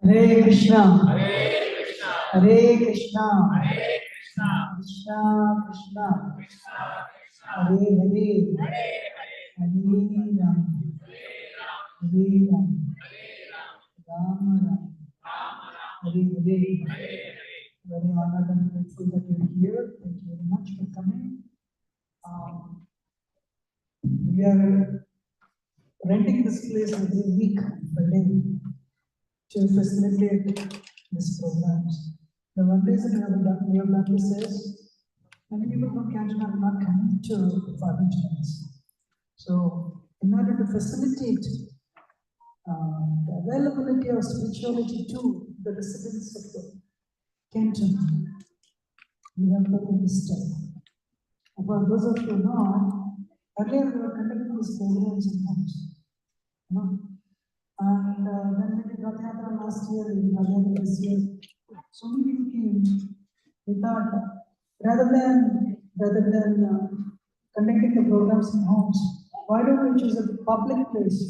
Hare Krishna, Hare Krishna, Hare Krishna, Hare Krishna, Krishna Krishna, Krishna Krishna, Hare Hare, Hare Hare, Hare Ram, Hare Ram, Hare Ram, Hare Ram, Rama Ram, Rama Ram, Hare Hare. Hare Hare. Very honored and grateful that you're here. Thank you very much for coming. We are renting this place every week, Friday, to facilitate these programs. The one reason we have done this is many people from Canada are not coming to foreign channels. So, in order to facilitate the availability of spirituality to the residents of the Canton, we have taken this step. For those of you who know, earlier we were conducting these programs in homes. You know? And then we did Rath Yatra last year, we did Rath Yatra this year. So many people came. We thought rather than conducting the programs in homes, why don't we choose a public place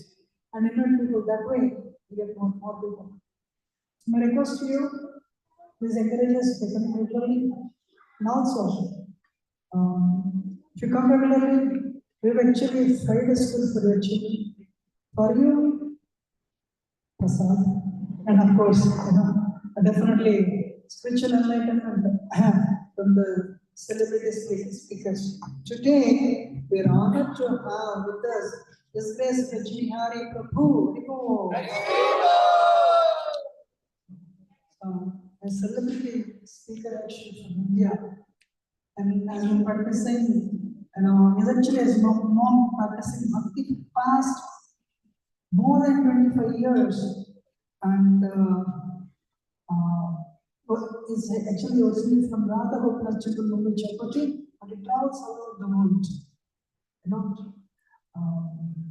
and invite people that way? We get more people. So my request to you, please encourage us to come regularly. And also, if you come regularly, we have actually Friday school for your children. For you, prasad, and of course, definitely spiritual enlightenment from the celebrity speakers. Today, we are honored to have with us His Grace Bihari Prabhu. A celebrity speaker actually from India, and has been practicing, is actually as known practicing bhakti past more than 25 years, and is actually originally from Radha Gopinath Temple, Mumbai, Chhatrapati, but it travels all over the world. You know,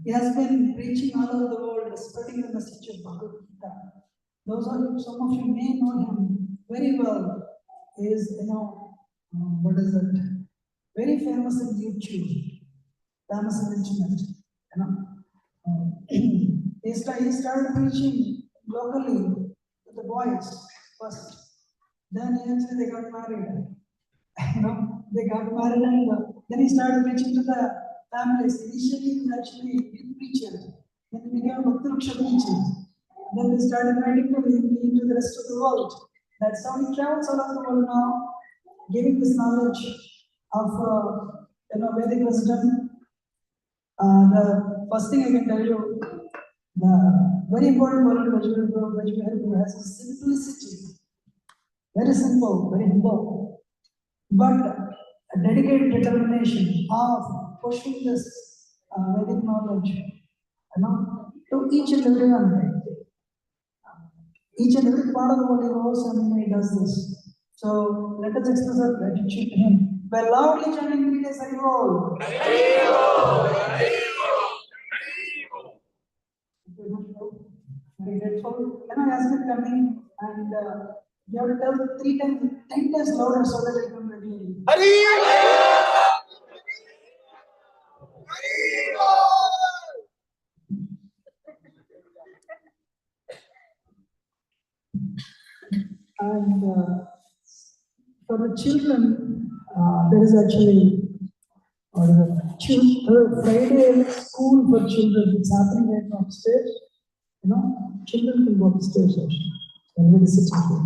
he has been preaching all over the world, spreading the message of Bhagavad Gita. Those are some of you may know him very well. He is, what is it? Very famous in YouTube, famous in internet. You know, he started preaching locally to the boys first. Then eventually they got married. They got married, and then he started preaching to the families. Initially, he was actually a youth preacher. Then he became a Bhakti Ruksha preacher. Then they started writing to him into the rest of the world. That's how he travels all over the world now, giving this knowledge of Vedic wisdom. The first thing I can tell you, the very important quality which Bihari has is simplicity. Very simple, very humble, but a dedicated determination of pushing this Vedic knowledge, to each and everyone. Each and every part of the body goes and he does this. So let us express our gratitude to him by loudly chanting three days Haribol. Very grateful. I ask you coming, and you have to tell 3 times, 10 times louder so that I come ready. And for the children, there is actually Friday school for children. It's happening right now upstairs. Children can go upstairs also. Everybody sitting here.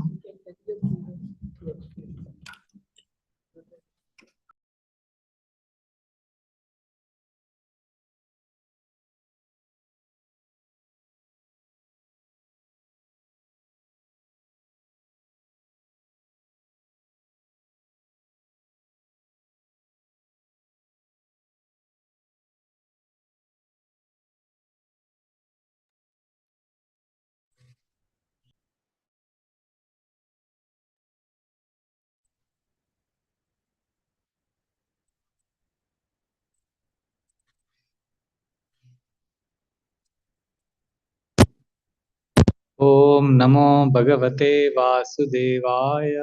ओम नमो भगवते वासुदेवाय।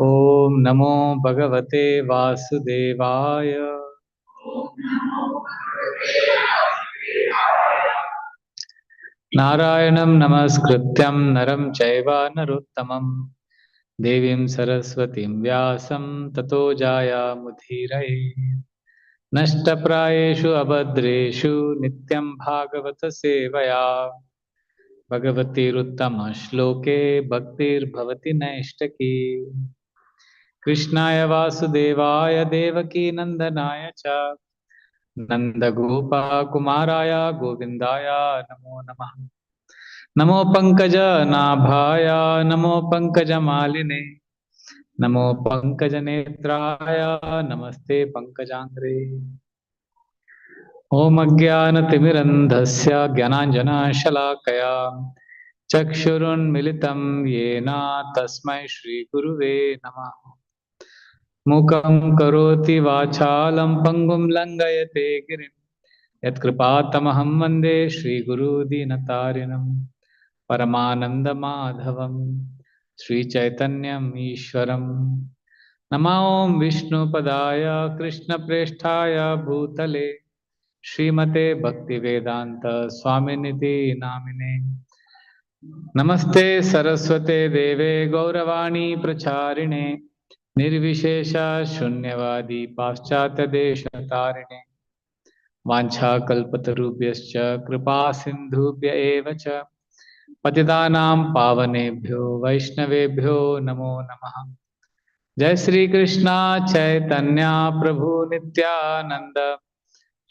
ओम नमो भगवते वासुदेवाय। नारायणं नमस्कृत्यं नरं चैव नरोत्तमं देवीं सरस्वतीं व्यासं ततो जायामुदीरये। नष्टप्रायेषु अभद्रेषु नित्यं भागवत सेवया भगवतीरुत्तमश्लोके भक्तिर्भवति नैष्टकी। कृष्णाय वासुदेवाय देवकी नंदनाय च नन्दगोपकुमाराय गोविन्दाय नमो नमः। नमो पंकजनाभाय नमो पंकजमालिने नमो पंकजनेत्राय नमस्ते पंकजाङ्घ्रे। ॐ अज्ञानतिमिरन्धस्य ज्ञानाञ्जनशलाकया चक्षुरुन्मिलितं येन तस्मै श्रीगुरुवे नमः। मूकं करोति वाचालं पङ्गुं लङ्घयते गिरिं यत्कृपातमहं वन्दे श्रीगुरुदीनतारिणं परमानन्दमाधवं श्रीचैतन्यम् ईश्वरं। नमो विष्णुपदाय कृष्णप्रेष्ठाय भूतले श्रीमते भक्तिवेदांत स्वामिनिधि नामिने। नमस्ते सरस्वते देवे गौरवाणी प्रचारिणे निर्विशेष शून्यवादी पाश्चात्य देशतारिणे। वाञ्छाकल्पतरुभ्यश्च कृपा सिन्धुभ्य एव च पतितानां पावनेभ्यो वैष्णवेभ्यो नमो नमः। जय श्री कृष्णा चैतन्य प्रभु नित्यानंद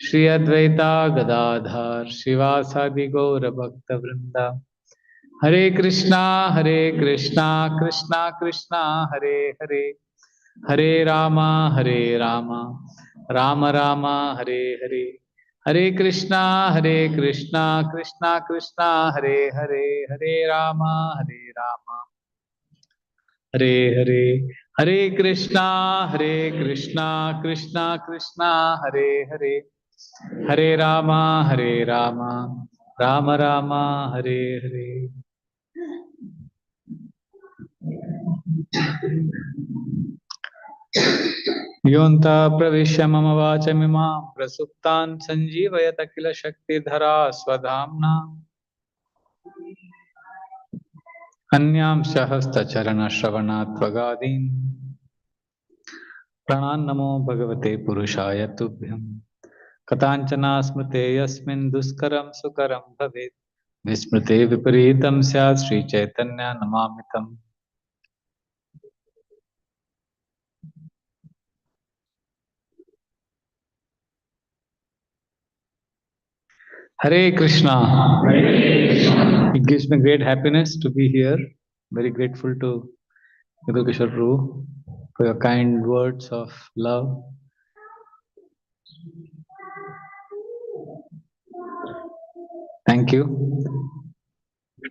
श्री अद्वैता गदाधर शिवासादि गौर भक्त वृंद। हरे Krishna Krishna Krishna Hare Hare Hare Rama, Hare Rama, Rama Rama, Hare Hare. Hare Krishna, Krishna Krishna, Hare Hare, Hare Rama, Hare Hare. Hare Krishna, Krishna Krishna, Hare Hare. Hare Rama, Rama Rama, Hare Hare. योऽन्ता प्रविश्य मम वाचमिमां प्रसुप्तान् सञ्जीवयत किल शक्तिधरा स्वधाम्ना अन्यांश हस्तचरणश्रवणात् त्वगादीन् प्राणान् नमो भगवते पुरुषाय तुभ्यम् कथाञ्चना स्मृते यस्मिन् दुष्करं सुकरं भवेत् विस्मृते विपरीतं स्यात् Sri Chaitanya नमामितम्। Hare Krishna. It gives me great happiness to be here. Very grateful to Guru Kishore Prabhu for your kind words of love. Thank you.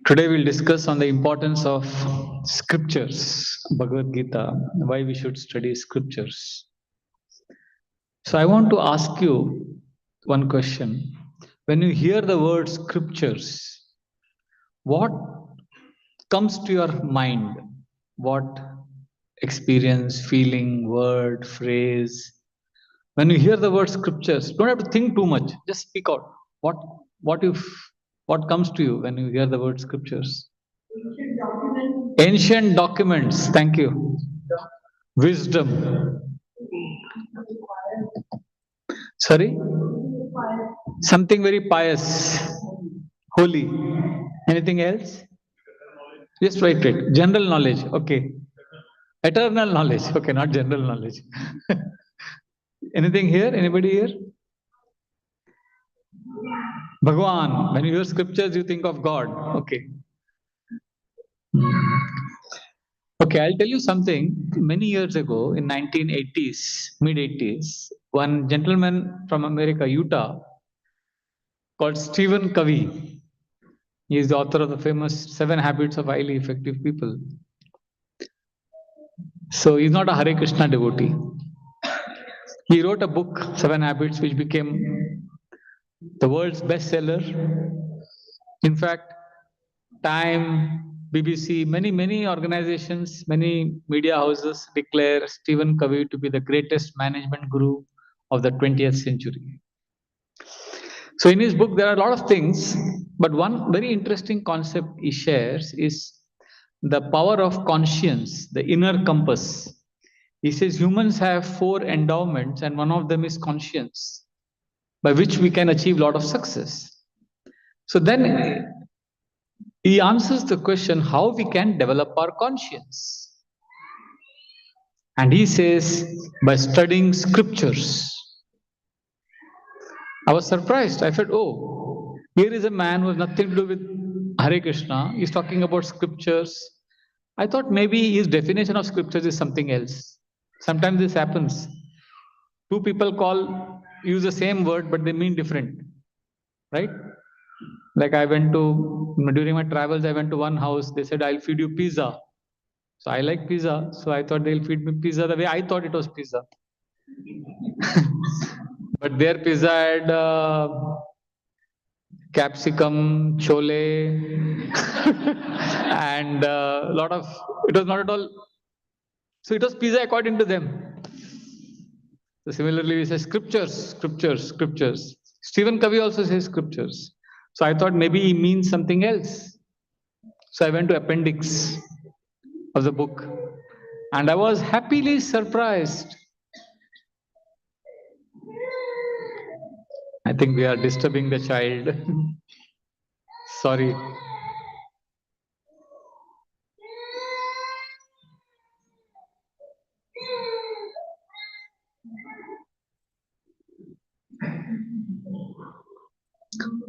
Today we'll discuss on the importance of scriptures, Bhagavad Gita, why we should study scriptures. So I want to ask you one question. When you hear the word scriptures, what comes to your mind? What experience, feeling, word, phrase? When you hear the word scriptures, don't have to think too much. Just speak out. What comes to you when you hear the word scriptures? Ancient documents. Thank you. Wisdom. Sorry? Something very pious, holy. Anything else? Just write it. General knowledge. Okay. Eternal knowledge. Okay, not general knowledge. Anything here? Anybody here? Bhagwan. When you hear scriptures, you think of God. Okay. Okay, I'll tell you something. Many years ago, in 1980s, mid 80s, one gentleman from America, Utah, called Stephen Covey. He is the author of the famous 7 Habits of Highly Effective People. So he's not a Hare Krishna devotee. He wrote a book, 7 Habits, which became the world's bestseller. In fact, Time, BBC, many organizations, many media houses declare Stephen Covey to be the greatest management guru of the 20th century. So in his book, there are a lot of things, but one very interesting concept he shares is the power of conscience, the inner compass. He says humans have 4 endowments, and one of them is conscience, by which we can achieve a lot of success. So then he answers the question how we can develop our conscience. And he says by studying scriptures. I was surprised. I felt, oh, here is a man who has nothing to do with Hare Krishna. He's talking about scriptures. I thought maybe his definition of scriptures is something else. Sometimes this happens. 2 people use the same word, but they mean different. Right? Like during my travels, I went to one house. They said, I'll feed you pizza. So I like pizza. So I thought they'll feed me pizza the way I thought it was pizza. But their pizza had capsicum, chole, and a lot of, it was not at all. So it was pizza according to them. So similarly, we say scriptures. Stephen Covey also says scriptures. So I thought maybe he means something else. So I went to appendix of the book, and I was happily surprised. I think we are disturbing the child. Sorry.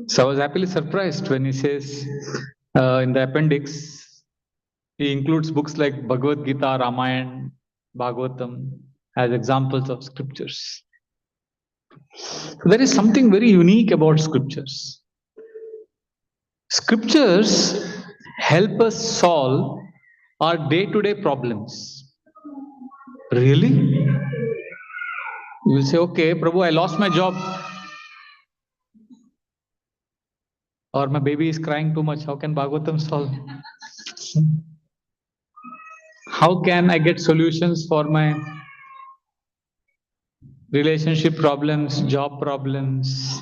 So I was happily surprised when he says in the appendix, he includes books like Bhagavad Gita, Ramayana, Bhagavatam as examples of scriptures. There is something very unique about scriptures. Scriptures help us solve our day-to-day problems. Really? You will say, okay, Prabhu, I lost my job. Or my baby is crying too much. How can Bhagavatam solve? How can I get solutions for my relationship problems, job problems?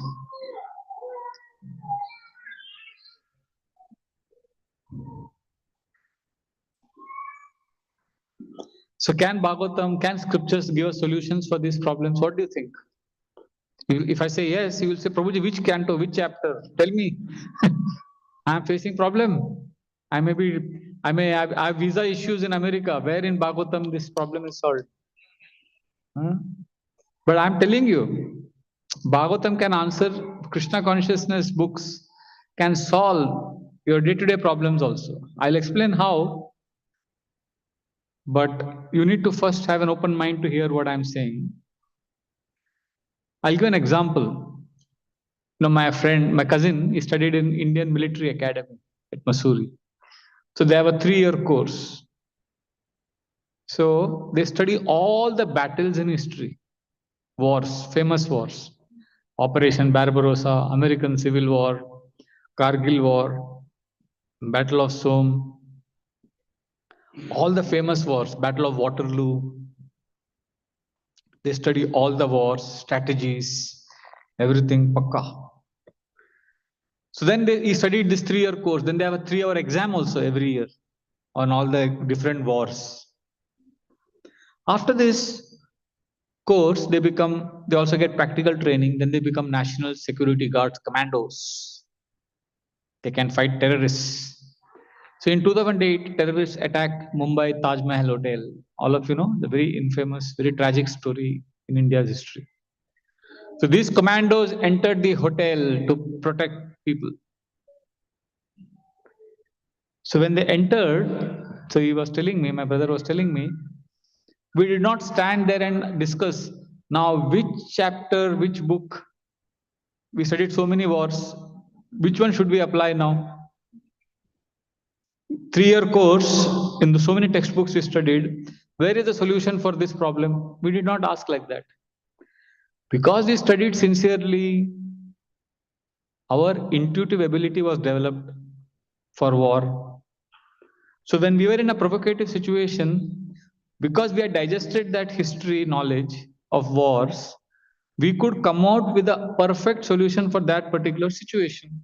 So can Bhagavatam, can scriptures give us solutions for these problems? What do you think? If I say yes, you will say, Prabhuji, which canto, which chapter? Tell me. I am facing problem. I I have visa issues in America. Where in Bhagavatam this problem is solved? Huh? But I am telling you, Bhagavatam can answer. Krishna consciousness books can solve your day-to-day problems also. I'll explain how, but you need to first have an open mind to hear what I'm saying. I'll give an example. My cousin, he studied in Indian Military Academy at Missouri. So they have a 3-year course. So they study all the battles in history, wars, famous wars. Operation Barbarossa, American Civil War, Kargil War, Battle of Somme, all the famous wars, Battle of Waterloo. They study all the wars, strategies, everything, pakka. So then he studied this 3-year course. Then they have a 3-hour exam also every year on all the different wars. After this course, they also get practical training. Then they become National Security Guards commandos. They can fight terrorists. So in 2008, terrorists attacked Mumbai Taj Mahal Hotel. All of you know the very infamous, very tragic story in India's history. So these commandos entered the hotel to protect people. So when they entered, so he was telling me, my brother was telling me, we did not stand there and discuss now which chapter, which book. We studied so many wars. Which one should we apply now? 3-year course, in so many textbooks we studied, where is the solution for this problem? We did not ask like that. Because we studied sincerely, our intuitive ability was developed for war. So when we were in a provocative situation, because we had digested that history knowledge of wars, we could come out with a perfect solution for that particular situation,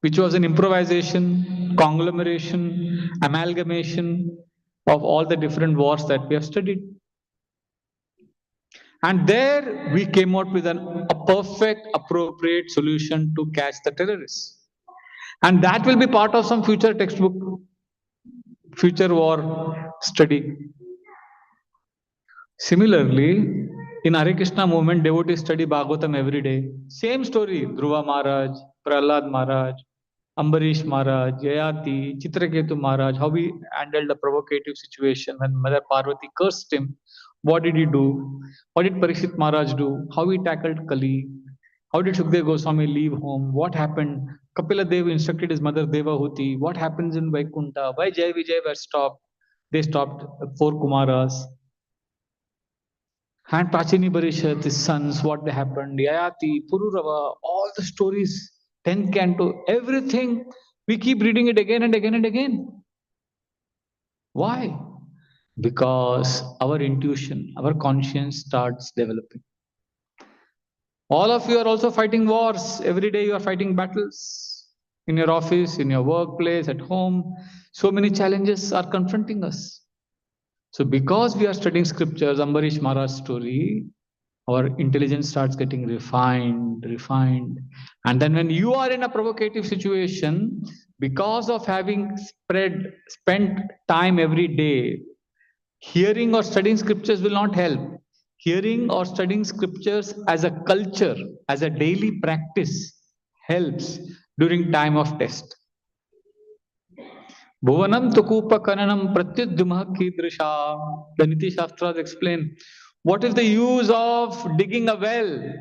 which was an improvisation, conglomeration, amalgamation of all the different wars that we have studied. And there we came out with a perfect, appropriate solution to catch the terrorists. And that will be part of some future textbook, future war study. Similarly, in Hare Krishna movement, devotees study Bhagavatam every day. Same story, Dhruva Maharaj, Prahlad Maharaj, Ambarish Maharaj, Yayati, Chitraketu Maharaj, how he handled a provocative situation when Mother Parvati cursed him. What did he do? What did Parikshit Maharaj do? How he tackled Kali? How did Shukdev Goswami leave home? What happened? Kapila Dev instructed his mother Devahuti. What happens in Vaikunta? Why Jai Vijay were stopped? They stopped 4 Kumaras. And Prachini Barishat, his sons, what they happened, Yayati, Pururava, all the stories, 10th canto, everything. We keep reading it again and again and again. Why? Because our intuition, our conscience starts developing. All of you are also fighting wars. Every day you are fighting battles. In your office, in your workplace, at home. So many challenges are confronting us. So because we are studying scriptures, Ambarish Maharaj's story, our intelligence starts getting refined. And then when you are in a provocative situation, because of having spent time every day, hearing or studying scriptures will not help. Hearing or studying scriptures as a culture, as a daily practice, helps during time of test. Bhuvanam tukupa kananam pratyudhumah kidrisha. The Niti Shastras explain what is the use of digging a well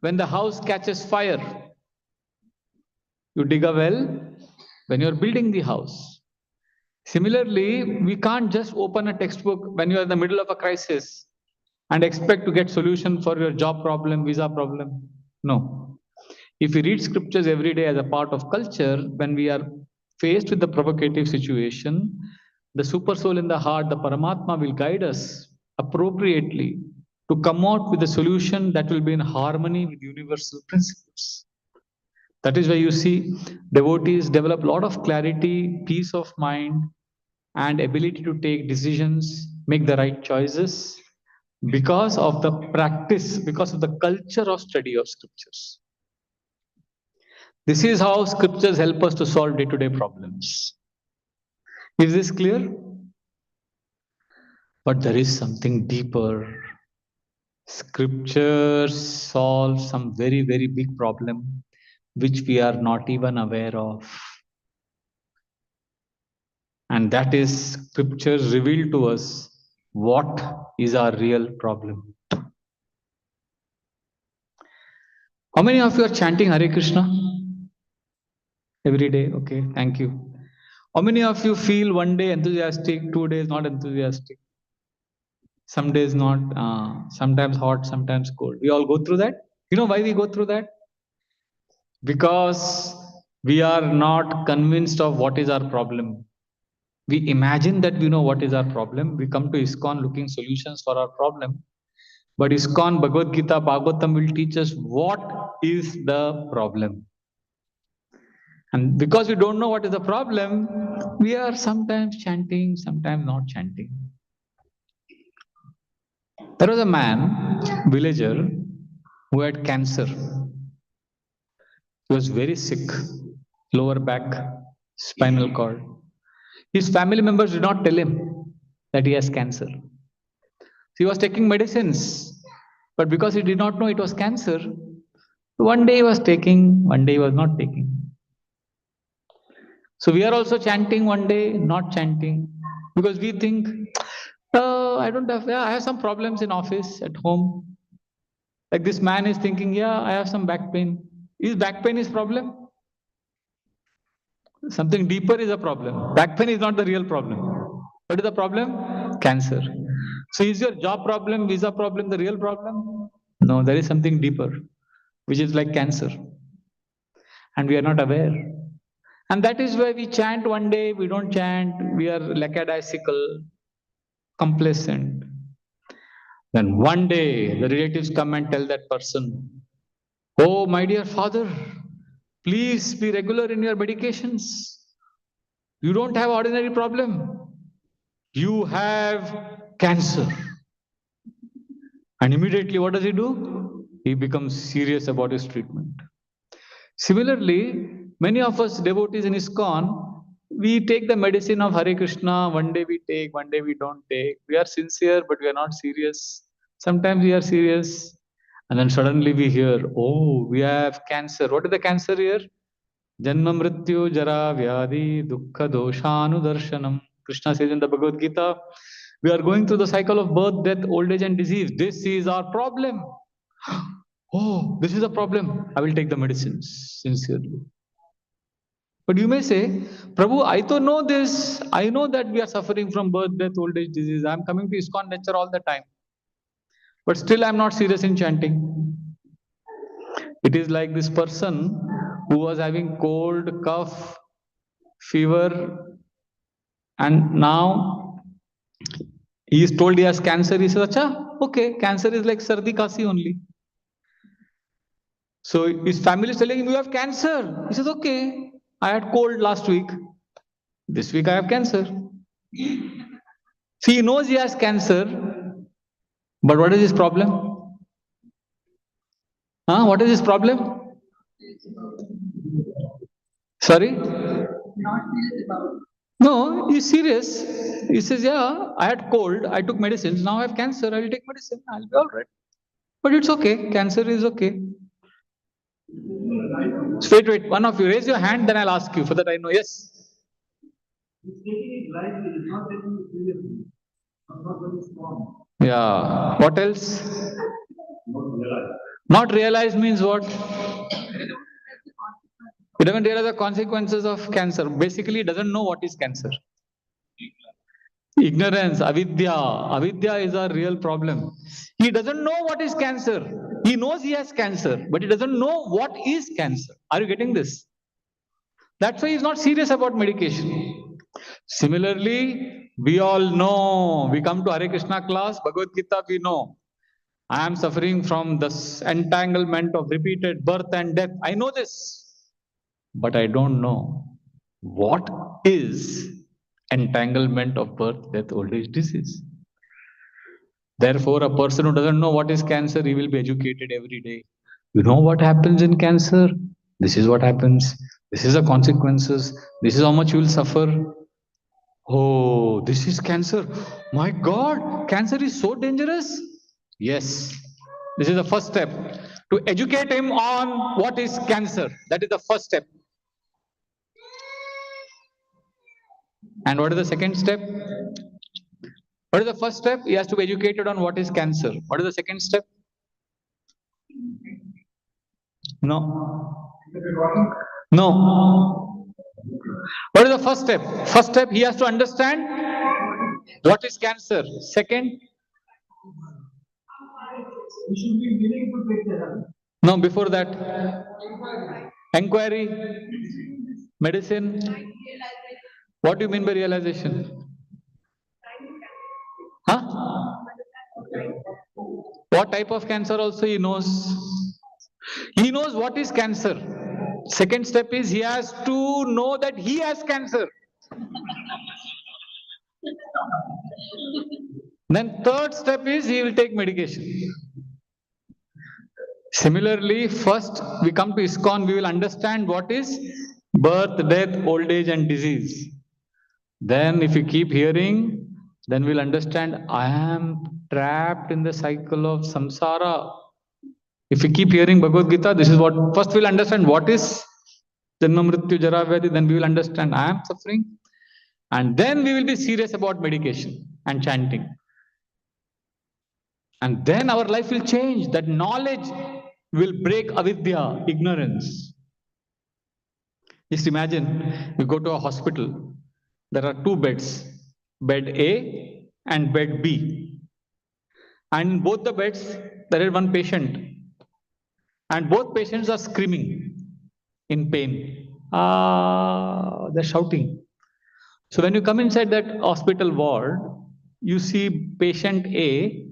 when the house catches fire. You dig a well when you're building the house. Similarly, we can't just open a textbook when you're in the middle of a crisis and expect to get solution for your job problem, visa problem. No. If we read scriptures every day as a part of culture, when we are faced with the provocative situation, the super soul in the heart, the Paramatma, will guide us appropriately to come out with a solution that will be in harmony with universal principles. That is why you see devotees develop a lot of clarity, peace of mind, and ability to take decisions, make the right choices because of the practice, because of the culture of study of scriptures. This is how scriptures help us to solve day-to-day problems. Is this clear? But there is something deeper. Scriptures solve some very, very big problem which we are not even aware of. And that is scriptures reveal to us what is our real problem. How many of you are chanting Hare Krishna every day? Okay, thank you. How many of you feel one day enthusiastic, 2 days not enthusiastic? Some days not, sometimes hot, sometimes cold. We all go through that. You know why we go through that? Because we are not convinced of what is our problem. We imagine that we know what is our problem. We come to ISKCON looking solutions for our problem. But ISKCON, Bhagavad Gita, Bhagavatam will teach us what is the problem. And because we don't know what is the problem, we are sometimes chanting, sometimes not chanting. There was a man, villager, who had cancer. He was very sick, lower back, spinal cord. His family members did not tell him that he has cancer. He was taking medicines, but because he did not know it was cancer, one day he was taking, one day he was not taking. So we are also chanting one day, not chanting, because we think, I don't have, yeah, I have some problems in office, at home. Like this man is thinking, yeah, I have some back pain. Is back pain his problem? Something deeper is a problem. Back pain is not the real problem. What is the problem? Cancer. So is your job problem, visa problem the real problem? No, there is something deeper, which is like cancer. And we are not aware. And that is why we chant one day, we don't chant, we are lackadaisical, complacent. Then one day the relatives come and tell that person, oh, my dear father, please be regular in your medications. You don't have ordinary problem. You have cancer. And immediately what does he do? He becomes serious about his treatment. Similarly, many of us devotees in ISKCON, we take the medicine of Hare Krishna, one day we take, one day we don't take. We are sincere, but we are not serious. Sometimes we are serious, and then suddenly we hear, oh, we have cancer. What is the cancer here? Janma mrityu jara vyadi dukkha doshanu darshanam. Krishna says in the Bhagavad Gita, we are going through the cycle of birth, death, old age, and disease. This is our problem. Oh, this is a problem. I will take the medicines sincerely. But you may say, Prabhu, I don't know this. I know that we are suffering from birth, death, old age, disease. I am coming to ISKCON lecture all the time. But still I am not serious in chanting. It is like this person who was having cold, cough, fever, and now he is told he has cancer. He says, Acha, okay, cancer is like sardi kasi only. So his family is telling him, you have cancer. He says, okay, I had cold last week. This week I have cancer. See, he knows he has cancer, but what is his problem? Huh? What is his problem? Sorry? No, he's serious. He says, yeah, I had cold, I took medicines, now I have cancer, I will take medicine, I'll be all right. But it's okay, cancer is okay. Wait, one of you, raise your hand, then I'll ask you, for that I know, yes. He's taking it lightly, he's not taking it seriously. Not very strong. Yeah. What else? Not realize. Not realize means what? He doesn't realize the consequences of cancer. Basically, he doesn't know what is cancer. Ignorance, avidya. Avidya is a real problem. He doesn't know what is cancer. He knows he has cancer, but he doesn't know what is cancer. Are you getting this? That's why he's not serious about medication. Similarly, we all know, we come to Hare Krishna class, Bhagavad Gita, we know. I am suffering from this entanglement of repeated birth and death. I know this, but I don't know what is entanglement of birth, death, old age, disease. Therefore, a person who doesn't know what is cancer, he will be educated every day. You know what happens in cancer? This is what happens. This is the consequences. This is how much you will suffer. Oh, this is cancer. My God, cancer is so dangerous. Yes, this is the first step. To educate him on what is cancer. That is the first step. And what is the second step? What is the first step? He has to be educated on what is cancer. What is the second step? No. No. What is the first step? First step, he has to understand what is cancer. Second, He should be willing to take the help. no, before that, inquiry, medicine. What do you mean by realization? Huh? What type of cancer also he knows? He knows what is cancer. Second step is he has to know that he has cancer. Then third step is he will take medication. Similarly, first we come to ISKCON, we will understand what is birth, death, old age and disease. Then if we keep hearing, then we'll understand I am trapped in the cycle of samsara. If we keep hearing Bhagavad Gita, this is what, first we'll understand what is Janma Mrityu Jara Vyadhi, then we will understand I am suffering. And then we will be serious about medication and chanting. And then our life will change. That knowledge will break avidya, ignorance. Just imagine, you go to a hospital, there are two beds, bed A and bed B. And in both the beds, there is one patient. And both patients are screaming in pain. They're shouting. So when you come inside that hospital ward, you see patient A,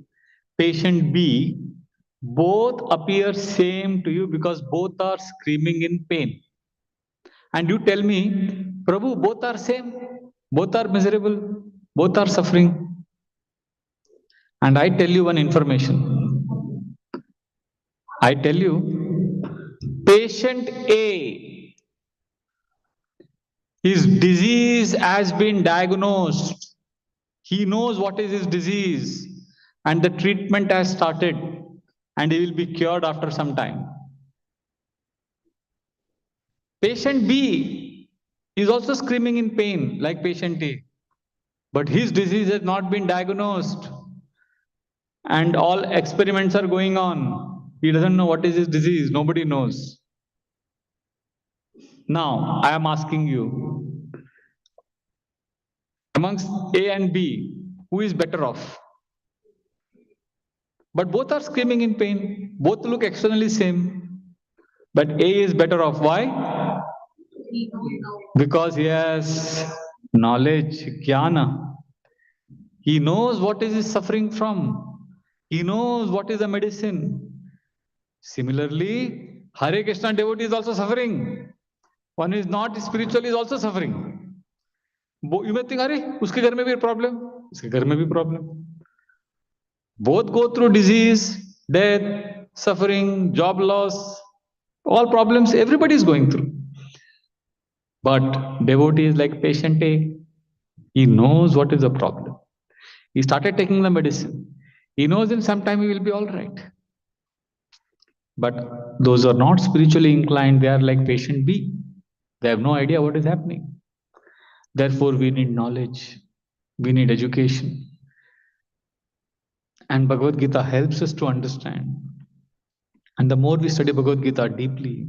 patient B, both appear same to you because both are screaming in pain. And you tell me, Prabhu, both are same, both are miserable, both are suffering. And I tell you one information. I tell you, patient A, his disease has been diagnosed. He knows what is his disease and the treatment has started and he will be cured after some time. Patient B is also screaming in pain like patient A, but his disease has not been diagnosed and all experiments are going on. He doesn't know what is his disease, nobody knows. Now, I am asking you, amongst A and B, who is better off? But both are screaming in pain. Both look externally same. But A is better off. Why? Because he has knowledge, jnana. He knows what is he suffering from. He knows what is the medicine. Similarly, Hare Krishna devotee is also suffering. One who is not spiritual is also suffering. You may think, Hare, uske ghar mein bhi problem. Uske ghar mein bhi problem. Both go through disease, death, suffering, job loss, all problems everybody is going through. But devotee is like patient A. He knows what is the problem. He started taking the medicine. He knows in some time he will be all right. But those who are not spiritually inclined, they are like patient B. They have no idea what is happening. Therefore, we need knowledge, we need education. And Bhagavad Gita helps us to understand. And the more we study Bhagavad Gita deeply,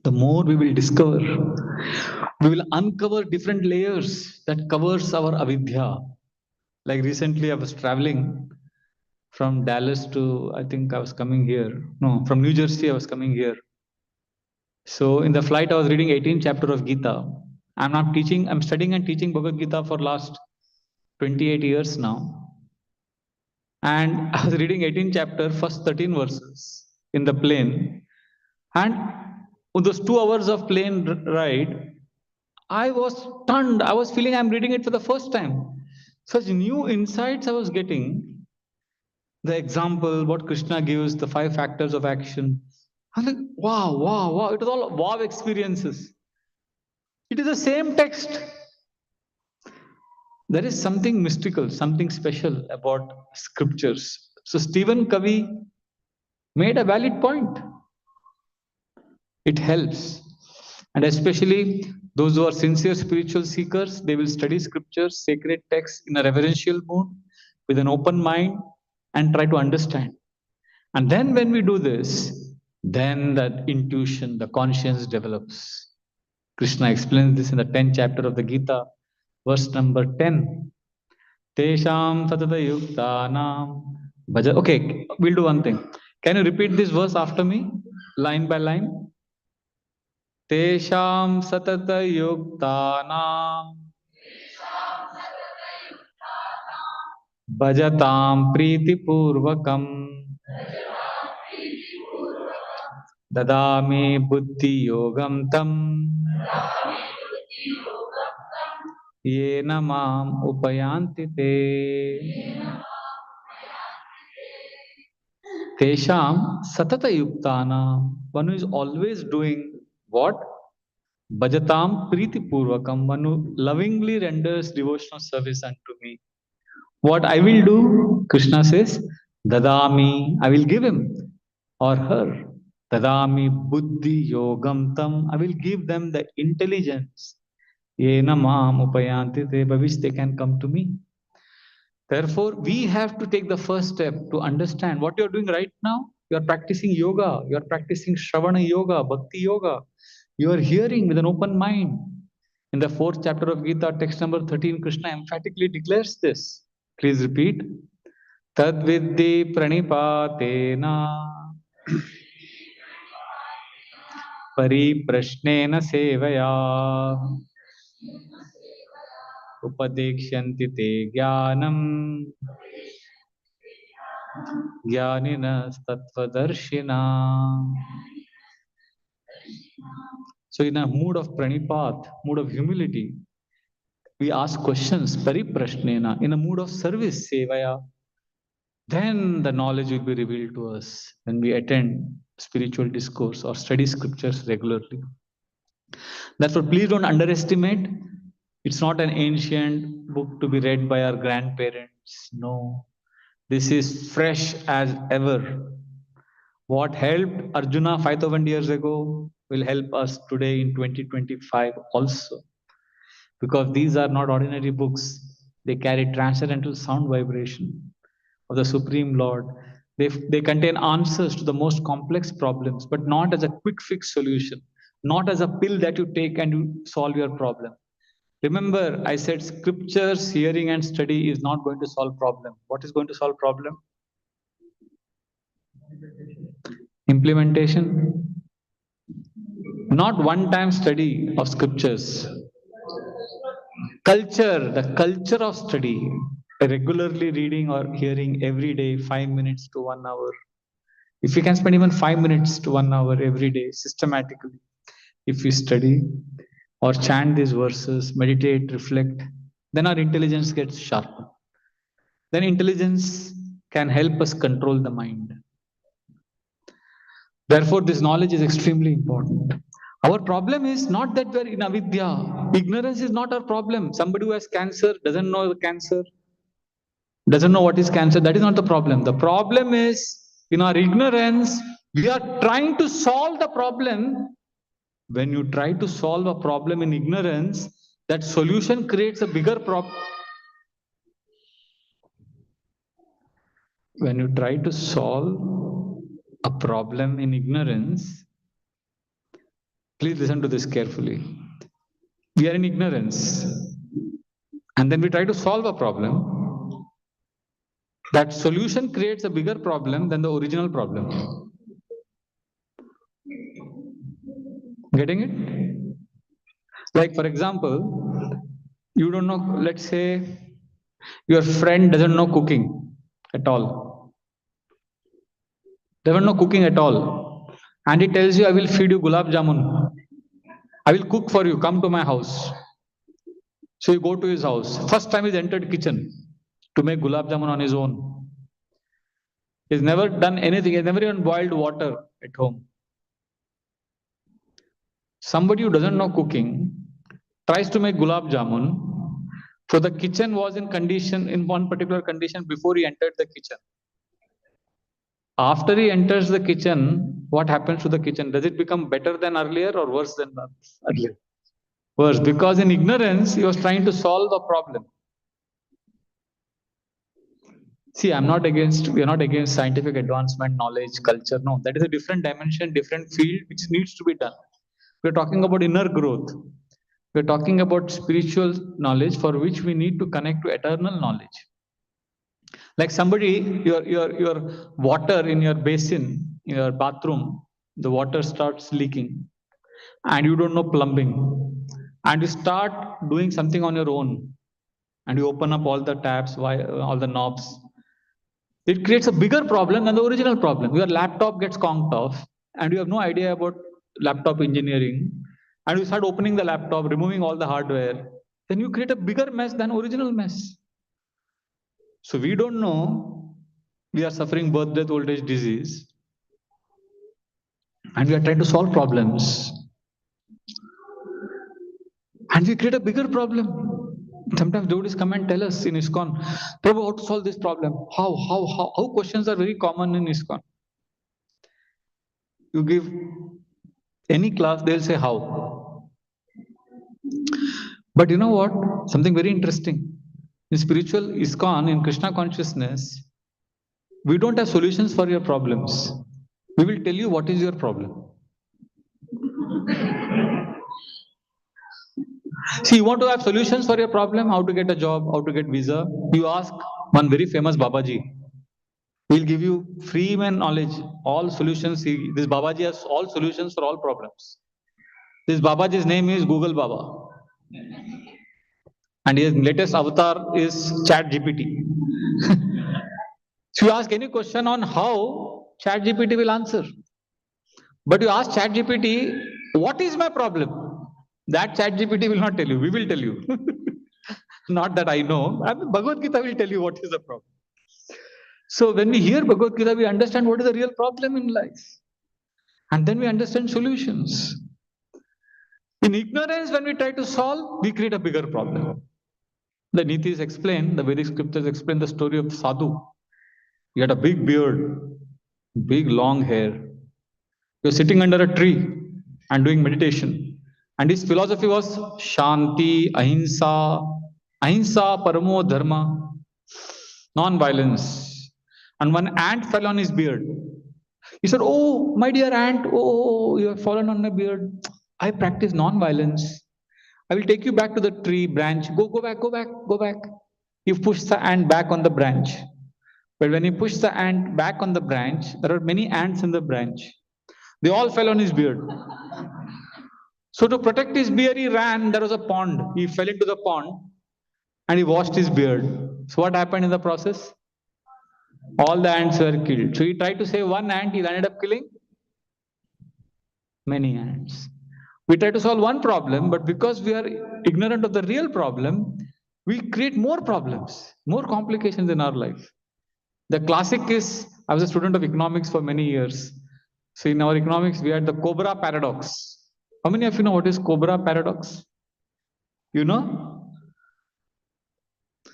the more we will discover, we will uncover different layers that covers our avidya. Like recently I was traveling from Dallas to, I think I was coming here. No, from New Jersey I was coming here. So in the flight I was reading 18th chapter of Gita. I'm studying and teaching Bhagavad Gita for last 28 years now. And I was reading 18th chapter, first 13 verses in the plane. And with those 2 hours of plane ride, I was stunned. I was feeling I'm reading it for the first time. Such new insights I was getting. The example, what Krishna gives, the 5 factors of action. I'm like, wow, wow, wow. It was all wow experiences. It is the same text. There is something mystical, something special about scriptures. So Stephen Covey made a valid point. It helps. And especially those who are sincere spiritual seekers, they will study scriptures, sacred texts in a reverential mood, with an open mind, and try to understand. And then when we do this, then the intuition, the conscience develops. Krishna explains this in the 10th chapter of the Gita, verse number 10. Tesham satata yuktanam bhaja. Okay, we'll do one thing. Can you repeat this verse after me, line by line? Tesham satata yuktanam bhajatam priti purvakam dadami buddhi yogam tam yena mam upayanti te. Tesham satata yuktana, one who is always doing what? Bhajatam priti purvakam, one who lovingly renders devotional service unto me. What I will do, Krishna says, dadami, I will give him or her. Dadami buddhi yogam tam, I will give them the intelligence. Yena mam upayanti te, by which they can come to me. Therefore, we have to take the first step to understand what you're doing right now. You are practicing yoga, you are practicing Shravana yoga, Bhakti yoga. You are hearing with an open mind. In the 4th chapter of Gita, text number 13, Krishna emphatically declares this. Please repeat. Tad vidhi pranipatena pariprashnena sevaya upadekshyanti te jnanam jnanina tattvadarshina. So in a mood of pranipat, mood of humility, we ask questions, pariprashnena, in a mood of service, sevaya. Then the knowledge will be revealed to us when we attend spiritual discourse or study scriptures regularly. Therefore, please don't underestimate. It's not an ancient book to be read by our grandparents. No. This is fresh as ever. What helped Arjuna 5,000 years ago will help us today in 2025 also. Because these are not ordinary books. They carry transcendental sound vibration of the Supreme Lord. They contain answers to the most complex problems, but not as a quick fix solution, not as a pill that you take and you solve your problem. Remember, I said scriptures, hearing and study is not going to solve problem. What is going to solve problem? Implementation. Not one-time study of scriptures. Culture, the culture of study, regularly reading or hearing every day, 5 minutes to 1 hour. If we can spend even 5 minutes to 1 hour every day, systematically, if we study or chant these verses, meditate, reflect, then our intelligence gets sharpened. Then intelligence can help us control the mind. Therefore, this knowledge is extremely important. Our problem is not that we're in avidya. Ignorance is not our problem. Somebody who has cancer doesn't know the cancer, doesn't know what is cancer. That is not the problem. The problem is in our ignorance, we are trying to solve the problem. When you try to solve a problem in ignorance, That solution creates a bigger problem. When you try to solve a problem in ignorance, please listen to this carefully. We are in ignorance, and then we try to solve a problem. That solution creates a bigger problem than the original problem. Getting it? Like, for example, you don't know, let's say your friend doesn't know cooking at all. Doesn't know cooking at all. And he tells you, I will feed you gulab jamun. I will cook for you. Come to my house. So you go to his house. First time he's entered kitchen to make gulab jamun on his own. He's never done anything. He's never even boiled water at home. Somebody who doesn't know cooking tries to make gulab jamun. So the kitchen was in one particular condition before he entered the kitchen. After he enters the kitchen, what happens to the kitchen? Does it become better than earlier or worse than earlier? Worse, because in ignorance, he was trying to solve a problem. See, we are not against scientific advancement, knowledge, culture. No, that is a different dimension, different field which needs to be done. We're talking about inner growth. We're talking about spiritual knowledge for which we need to connect to eternal knowledge. Like somebody, your water in your basin, in your bathroom, the water starts leaking and you don't know plumbing. And you start doing something on your own and you open up all the taps, all the knobs. It creates a bigger problem than the original problem. Your laptop gets conked off and you have no idea about laptop engineering. And you start opening the laptop, removing all the hardware. Then you create a bigger mess than original mess. So we don't know we are suffering birth, death, old age, disease. And we are trying to solve problems. And we create a bigger problem. Sometimes devotees come and tell us in ISKCON, Prabhu, how to solve this problem? How? Questions are very common in ISKCON. You give any class, they'll say how. But you know what? Something very interesting. In spiritual ISKCON, in Krishna consciousness, we don't have solutions for your problems. We will tell you what is your problem. See, you want to have solutions for your problem, how to get a job, how to get visa. You ask one very famous Babaji. He'll give you free man knowledge, all solutions. This Babaji has all solutions for all problems. This Babaji's name is Google Baba. And his latest avatar is Chat GPT. So you ask any question on how, Chat GPT will answer. But you ask Chat GPT, what is my problem? That Chat GPT will not tell you. We will tell you. Not that I know. Bhagavad Gita will tell you what is the problem. So when we hear Bhagavad Gita, we understand what is the real problem in life. And then we understand solutions. In ignorance, when we try to solve, we create a bigger problem. The Nitis explain, the Vedic scriptures explain the story of Sadhu. He had a big beard, big long hair. He was sitting under a tree and doing meditation. And his philosophy was Shanti, Ahimsa, Ahimsa, Paramo Dharma, non-violence. And one ant fell on his beard. He said, oh, my dear ant, oh, you have fallen on my beard. I practice non-violence. I will take you back to the tree branch. Go back. He pushed the ant back on the branch. But when he pushed the ant back on the branch, there were many ants in the branch. They all fell on his beard. So to protect his beard, he ran. There was a pond. He fell into the pond and he washed his beard. So what happened in the process? All the ants were killed. So he tried to save one ant, he ended up killing many ants. We try to solve one problem, but because we are ignorant of the real problem, we create more problems, more complications in our life. The classic is, I was a student of economics for many years. So in our economics, we had the Cobra paradox. How many of you know what is Cobra paradox? You know?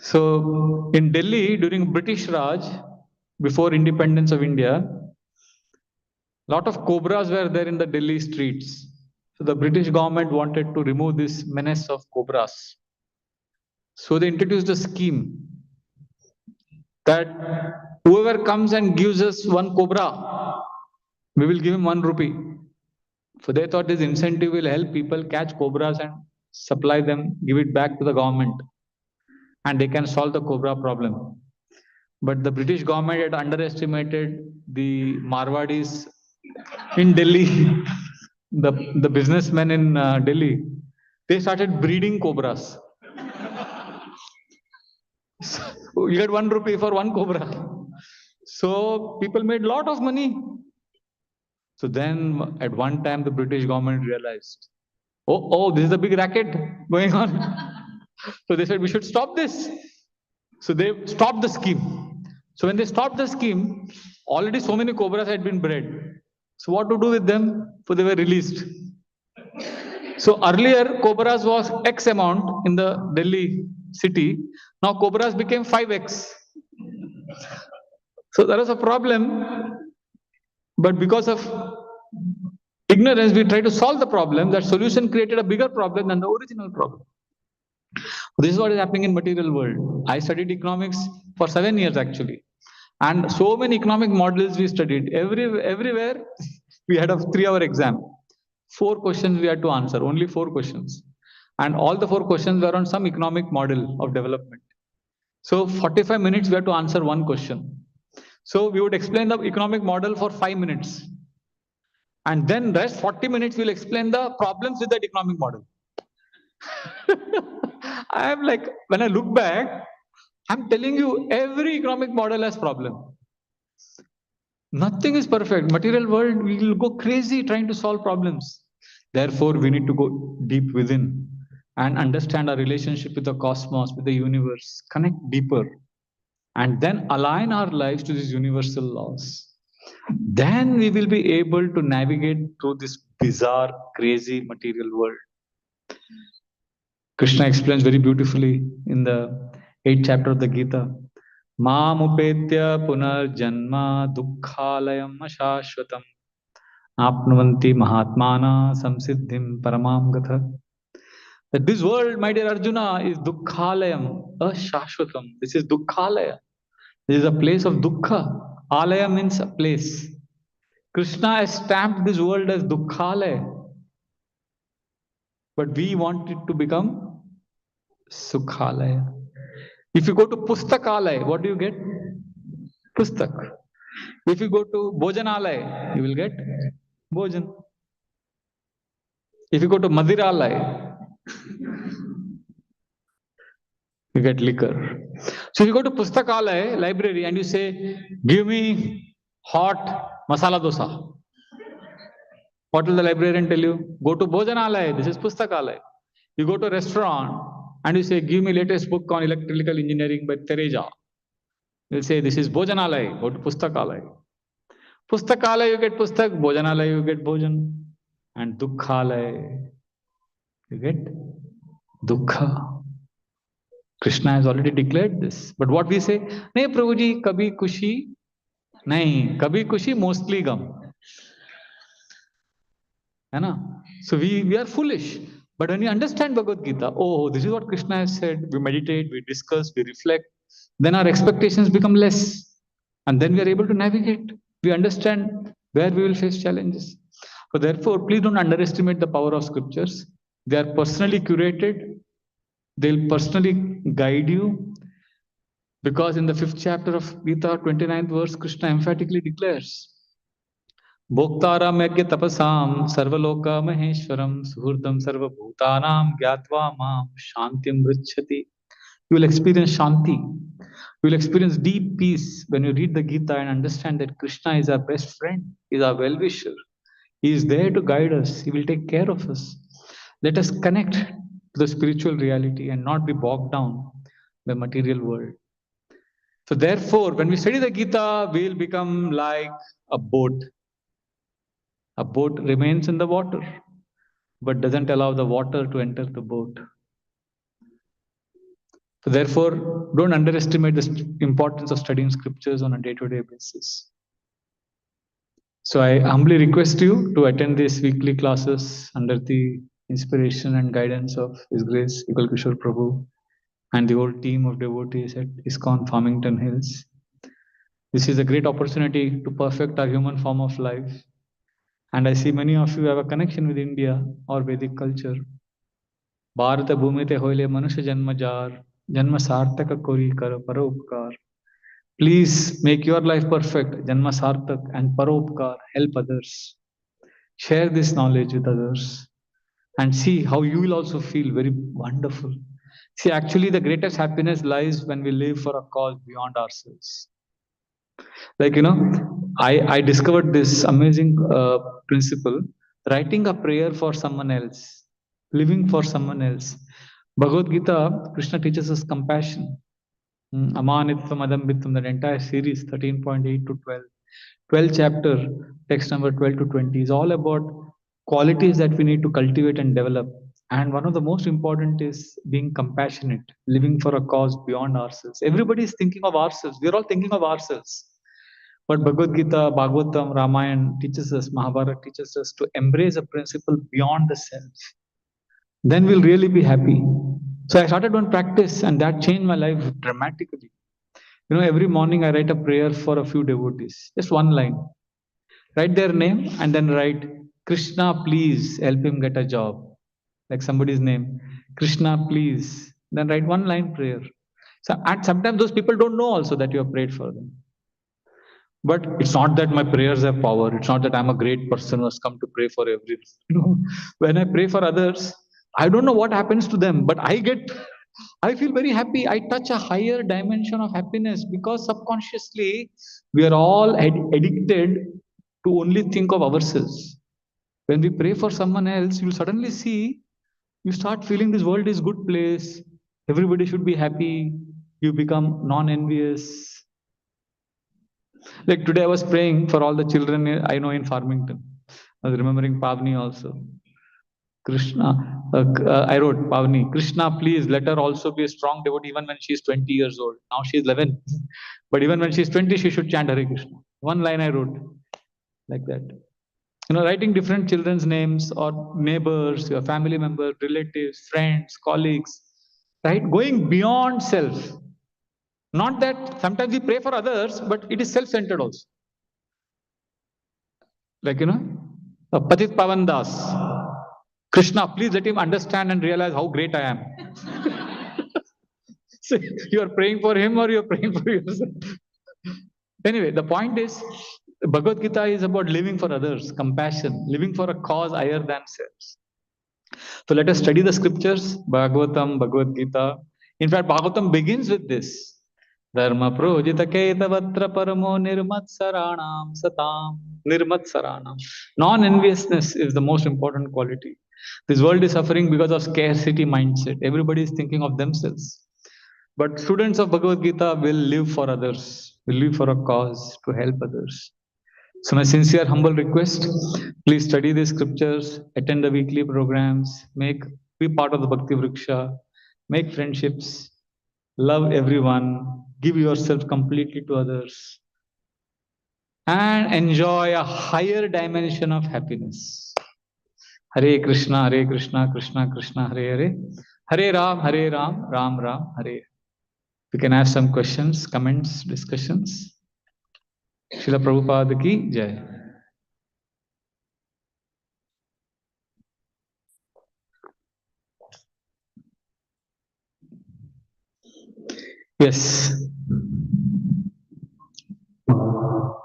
So in Delhi, during British Raj, before independence of India, a lot of cobras were there in the Delhi streets. So the British government wanted to remove this menace of cobras. So they introduced a scheme that whoever comes and gives us one cobra, we will give him 1 rupee. So they thought this incentive will help people catch cobras and supply them, give it back to the government, and they can solve the cobra problem. But the British government had underestimated the Marwadis in Delhi, the businessmen in Delhi. They started breeding cobras. So you get 1 rupee for one cobra. So people made a lot of money. So then at one time the British government realized, oh, this is a big racket going on. So they said we should stop this. So they stopped the scheme. So when they stopped the scheme, already so many cobras had been bred. So what to do with them? So they were released. So earlier cobras was X amount in the Delhi city. Now cobras became 5x. So there was a problem, but because of ignorance, we try to solve the problem. That solution created a bigger problem than the original problem. This is what is happening in material world. I studied economics for 7 years actually, and so many economic models we studied. Everywhere we had a 3-hour exam. 4 questions we had to answer. Only 4 questions, and all the 4 questions were on some economic model of development. So 45 minutes we had to answer one question. So we would explain the economic model for 5 minutes. And then rest 40 minutes we'll explain the problems with that economic model. I am like, when I look back, I'm telling you, every economic model has problem. Nothing is perfect. Material world, we will go crazy trying to solve problems. Therefore, we need to go deep within and understand our relationship with the cosmos, with the universe, connect deeper, and then align our lives to these universal laws. Then we will be able to navigate through this bizarre, crazy material world. Krishna explains very beautifully in the 8th chapter of the Gita. Mam upetya punar janma dukkhalayam ashashvatam apnuvanti mahatmana samsiddhim paramam gatha. That this world, my dear Arjuna, is dukkhalayam, ashashvatam. This is dukkhalaya. This is a place of dukkha. Alaya means a place. Krishna has stamped this world as dukkhalaya. But we want it to become sukhalaya. If you go to pustakalaya, what do you get? Pustak. If you go to bhojanalaya, you will get bhojan. If you go to madiralaya, you get liquor. So if you go to pustakalaya, library, and you say, give me hot masala dosa, what will the librarian tell you? Go to bhojanalaya, this is pustakalaya. You go to a restaurant and you say, give me latest book on electrical engineering by Teresa. You'll say, this is bhojanalaya, go to pustakalaya. Pustakalaya, you get pustak, bhojanalaya, you get bhojan. And dukkhalaya, you get dukkha. Krishna has already declared this. But what we say, nahi Prabhuji, kabhi kushi, nahi, kabhi kushi, mostly gum. So we are foolish. But when we understand Bhagavad Gita, oh, this is what Krishna has said, we meditate, we discuss, we reflect, then our expectations become less. And then we are able to navigate. We understand where we will face challenges. So therefore, please don't underestimate the power of scriptures. They are personally curated. They'll personally guide you. Because in the 5th chapter of Gita, 29th verse, Krishna emphatically declares, Bhoktaram yagya tapasam sarvaloka maheshwaram suhurdam sarvabhutanam gyatva mam shantim vrichyati. You will experience shanti. You will experience deep peace when you read the Gita and understand that Krishna is our best friend, is our well-wisher. He is there to guide us. He will take care of us. Let us connect to the spiritual reality and not be bogged down by material world. So therefore, when we study the Gita, we will become like a boat. A boat remains in the water, but doesn't allow the water to enter the boat. So therefore, don't underestimate the importance of studying scriptures on a day-to-day basis. So I humbly request you to attend these weekly classes under the inspiration and guidance of His Grace Yugal Kishore Prabhu and the whole team of devotees at ISKCON Farmington Hills. This is a great opportunity to perfect our human form of life. And I see many of you have a connection with India or Vedic culture. Bharata bhumite hoile manusya janma jar, janma sartaka kori kar paropkar. Please make your life perfect, janma sartak and paropkar, help others. Share this knowledge with others and see how you will also feel very wonderful. See, actually, the greatest happiness lies when we live for a cause beyond ourselves. Like, I discovered this amazing principle, writing a prayer for someone else, living for someone else. Bhagavad Gita, Krishna teaches us compassion. Amanitvam Adambitvam, that entire series, 13.8 to 12. 12th chapter, text number 12 to 20, is all about qualities that we need to cultivate and develop. And one of the most important is being compassionate, living for a cause beyond ourselves. Everybody is thinking of ourselves. We're all thinking of ourselves. But Bhagavad Gita, Bhagavatam, Ramayana teaches us, Mahabharata teaches us to embrace a principle beyond the self. Then we'll really be happy. So I started one practice and that changed my life dramatically. Every morning I write a prayer for a few devotees, just one line. Write their name and then write, Krishna, please help him get a job. Like somebody's name, Krishna, please. Then write one line prayer. So, and sometimes those people don't know also that you have prayed for them. But it's not that my prayers have power. It's not that I'm a great person who has come to pray for everyone. When I pray for others, I don't know what happens to them, but I feel very happy. I touch a higher dimension of happiness because subconsciously we are all addicted to only think of ourselves. When we pray for someone else, you'll suddenly see, you start feeling this world is good place. Everybody should be happy. You become non-envious. Like today I was praying for all the children I know in Farmington. I was remembering Pavni also. Krishna, I wrote Pavni, Krishna, please let her also be a strong devotee even when she is 20 years old. Now she is 11. But even when she is 20, she should chant Hare Krishna. One line I wrote like that. Writing different children's names or neighbors, your family members, relatives, friends, colleagues, right? Going beyond self. Not that sometimes we pray for others, but it is self-centered also. Like, Patit Pavan Das. Krishna, please let him understand and realize how great I am. So you are praying for him or you are praying for yourself. Anyway, the point is, Bhagavad Gita is about living for others, compassion, living for a cause higher than selves. So let us study the scriptures, Bhagavatam, Bhagavad Gita. In fact, Bhagavatam begins with this. Dharma projita ketavatra paramo nirmatsaranam satam. Nirmatsaranam. Non-enviousness is the most important quality. This world is suffering because of scarcity mindset. Everybody is thinking of themselves. But students of Bhagavad Gita will live for others, will live for a cause to help others. So my sincere, humble request, please study the scriptures, attend the weekly programs, be part of the Bhakti Vriksha, make friendships, love everyone, give yourself completely to others, and enjoy a higher dimension of happiness. Hare Krishna, Krishna Krishna, Hare Hare, Hare Ram, Ram Ram, Hare. We can have some questions, comments, discussions. Srila Prabhupada ki Jai. Yes. How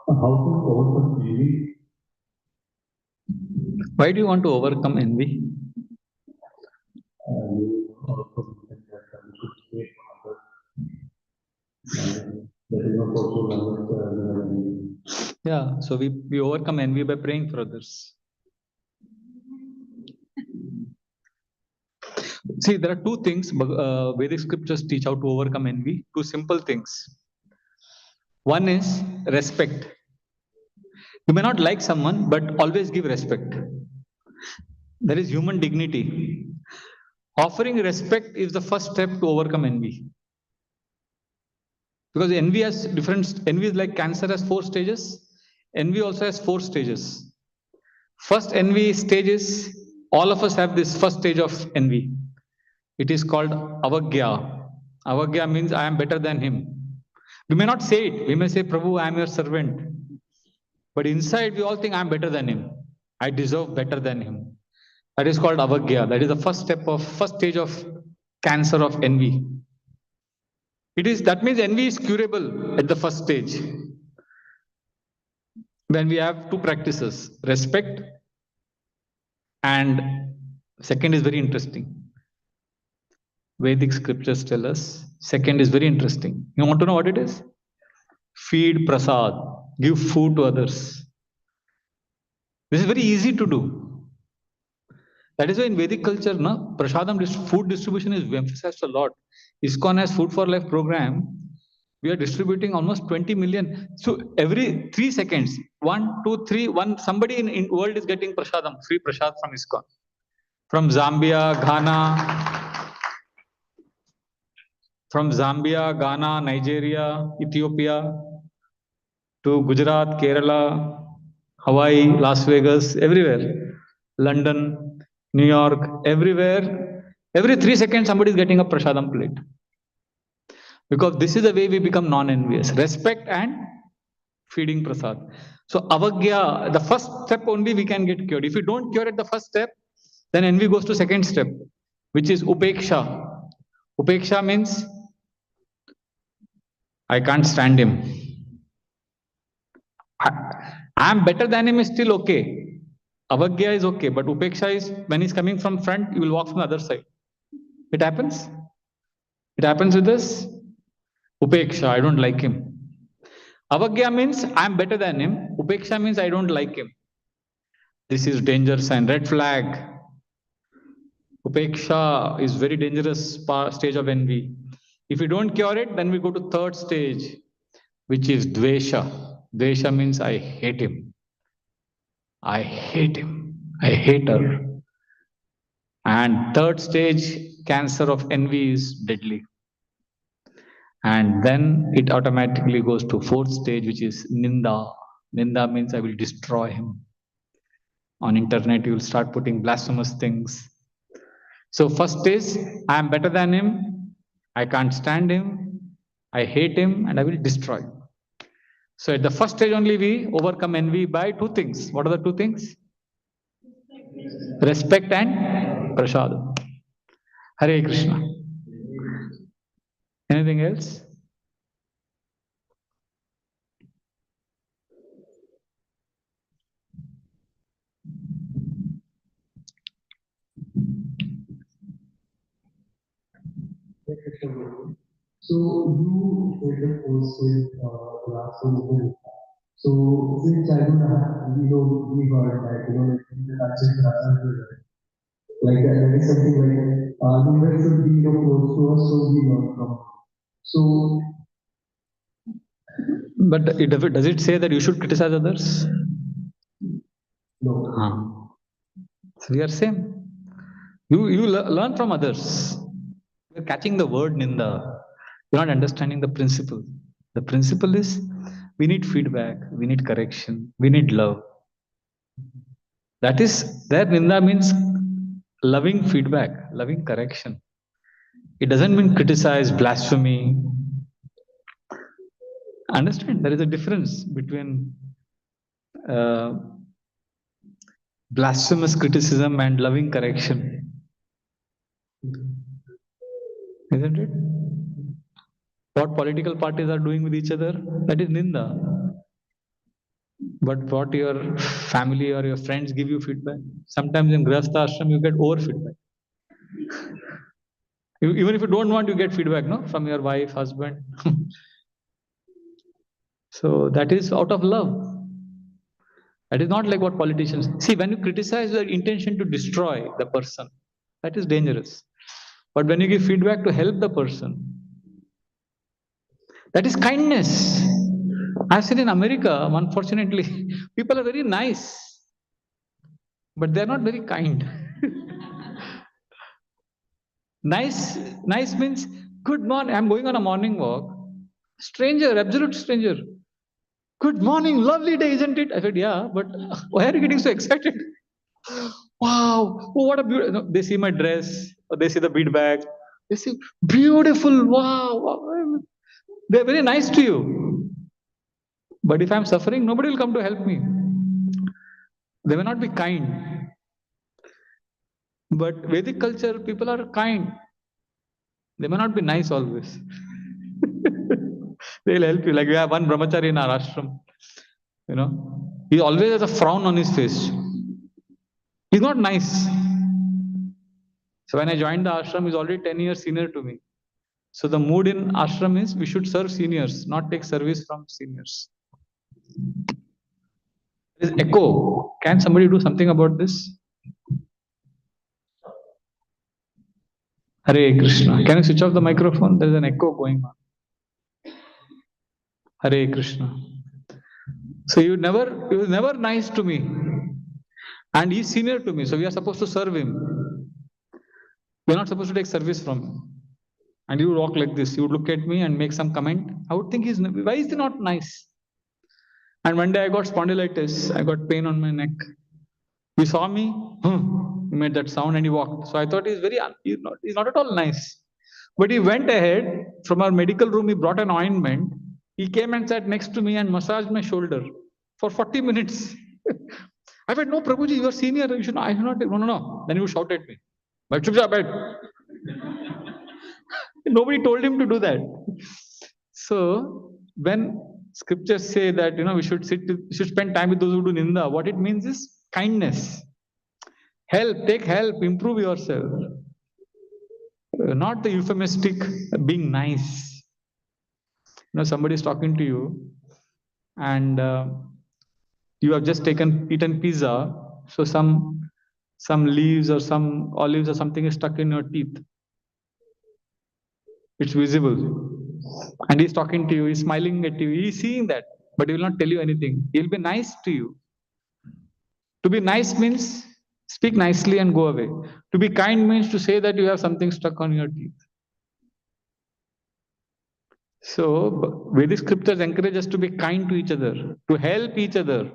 to overcome envy? Why do you want to overcome envy? You also mentioned that we should pray for others. That is not also Yeah, so we overcome envy by praying for others. See, there are two things Vedic scriptures teach how to overcome envy. Two simple things. One is respect. You may not like someone, but always give respect. That is human dignity. Offering respect is the first step to overcome envy. Because envy is like cancer has 4 stages. Envy also has 4 stages. First envy stage is, all of us have this first stage of envy. It is called avagya. Avagya means I am better than him. We may not say it. We may say, Prabhu, I am your servant. But inside we all think I am better than him. I deserve better than him. That is called avagya. That is the first stage of cancer of envy. That means envy is curable at the first stage. When we have 2 practices, respect, and second is very interesting. Vedic scriptures tell us, second is very interesting. You want to know what it is? Feed prasad, give food to others. This is very easy to do. That is why in Vedic culture, prasadam, food distribution is emphasized a lot. ISKCON has Food for Life program. We are distributing almost 20 million. So every 3 seconds, 1, 2, 3, somebody in world is getting prasadam, free prasad from ISKCON. From Zambia, Ghana, Nigeria, Ethiopia, to Gujarat, Kerala, Hawaii, Las Vegas, everywhere. London, New York, everywhere. Every 3 seconds, somebody is getting a prasadam plate. Because this is the way we become non-envious. Respect and feeding prasad. So avagya, the first step only we can get cured. If you don't cure at the first step, then envy goes to second step, which is upeksha. Upeksha means I can't stand him. I am better than him is still okay. Avagya is okay, but upeksha is when he's coming from front, you will walk from the other side. It happens. It happens with us. Upeksha, I don't like him. Avagya means I am better than him. Upeksha means I don't like him. This is danger sign, red flag. Upeksha is very dangerous stage of envy. If we don't cure it, then we go to third stage, which is dvesha. Dvesha means I hate him. I hate him. I hate her. And third stage, cancer of envy is deadly. And then it automatically goes to fourth stage, which is ninda. Ninda means I will destroy him. On internet, you will start putting blasphemous things. So first is, I am better than him, I can't stand him, I hate him, and I will destroy him. So at the first stage only we overcome envy by 2 things. What are the 2 things? Respect and prasad. Hare Krishna. Anything else? So you did the course with last semester. So since childhood, we heard that in the culture like that is something like the should be close to us, so we learn from. So But does it say that you should criticize others? no. So we are same. You learn from others. You're catching the word ninda. You're not understanding the principle. The principle is we need feedback, we need correction, we need love. That is, there ninda means loving feedback, loving correction. It doesn't mean criticize, blasphemy. Understand? There is a difference between blasphemous criticism and loving correction. Isn't it? What political parties are doing with each other, that is ninda. But what your family or your friends give you feedback. Sometimes in Grihastha ashram you get over feedback. Even if you don't want, you get feedback, no, from your wife, husband. So that is out of love. That is not like what politicians see. When you criticize with intention to destroy the person, that is dangerous. But when you give feedback to help the person, that is kindness. I've seen in America, unfortunately, people are very nice, but they're not very kind. Nice means good morning. I'm going on a morning walk. Stranger, absolute stranger. Good morning, lovely day, isn't it? I said, yeah, but why are you getting so excited? Wow, oh, what a beautiful. They see my dress, or they see the bead bag. They say, beautiful, wow, wow. They're very nice to you. But if I'm suffering, nobody will come to help me. They may not be kind. But Vedic culture, people are kind. They may not be nice always. They'll help you. Like we have one brahmachari in our ashram. He always has a frown on his face. He's not nice. So when I joined the ashram, he's already 10 years senior to me. So the mood in ashram is we should serve seniors, not take service from seniors. There is echo. Can somebody do something about this? Hare Krishna. Can you switch off the microphone? There is an echo going on. Hare Krishna. So he was never nice to me. And he's senior to me, so we are supposed to serve him. We're not supposed to take service from him. And he would walk like this. He would look at me and make some comment. I would think why is he not nice? And one day I got spondylitis. I got pain on my neck. He saw me, he made that sound and he walked. So I thought he's not at all nice. But he went ahead from our medical room. He brought an ointment. He came and sat next to me and massaged my shoulder for 40 minutes. I said, no, Prabhuji, you are senior. You should not. I should not. No. Then he would shout at me. Nobody told him to do that. So when scriptures say that we should spend time with those who do ninda, what it means is kindness. Help, take help, improve yourself. Not the euphemistic being nice. Somebody is talking to you and you have just eaten pizza, so some leaves or some olives or something is stuck in your teeth. It's visible. And he's talking to you, he's smiling at you, he's seeing that, but he will not tell you anything. He'll be nice to you. To be nice means speak nicely and go away. To be kind means to say that you have something stuck on your teeth. So Vedic scriptures encourage us to be kind to each other, to help each other.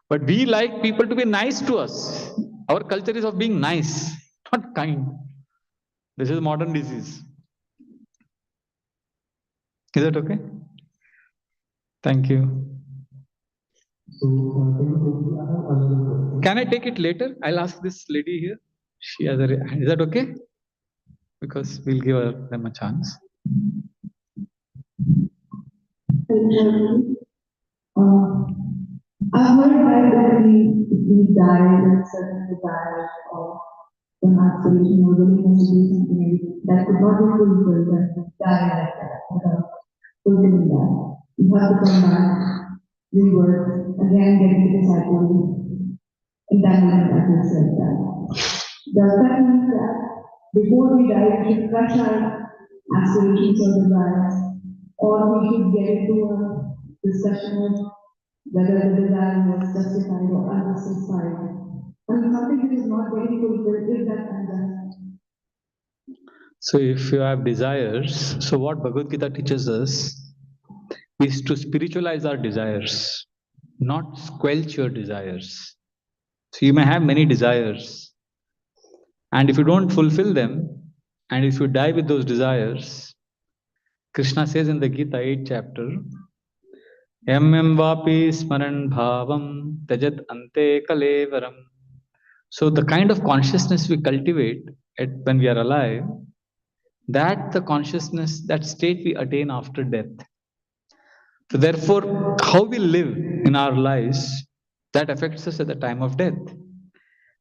But we like people to be nice to us. Our culture is of being nice, not kind. This is modern disease. Is that okay? Thank you. Can I take it later? I'll ask this lady here. She has a. Is that okay? Because we'll give them a chance. I've heard that we die and suddenly die or an aspiration or willingness to do something that could not be fulfilled and die like that without fulfilling that. You have to come back, rework, again get into the cycle, and that means that is like that. Does that mean that before we die, we should crush our aspirations or desires, or we should get into a discussion of whether the desire was justified or unjustified? I mean, something that is not getting fulfilled, is that unjust? So if you have desires, so what Bhagavad Gita teaches us is to spiritualize our desires, not squelch your desires. So you may have many desires, and if you don't fulfill them, and if you die with those desires, Krishna says in the Gita 8th chapter, Yam vapi smaran bhavam tajat ante kalevaram. So the kind of consciousness we cultivate when we are alive, that the consciousness, that state we attain after death. So therefore, how we live in our lives, that affects us at the time of death.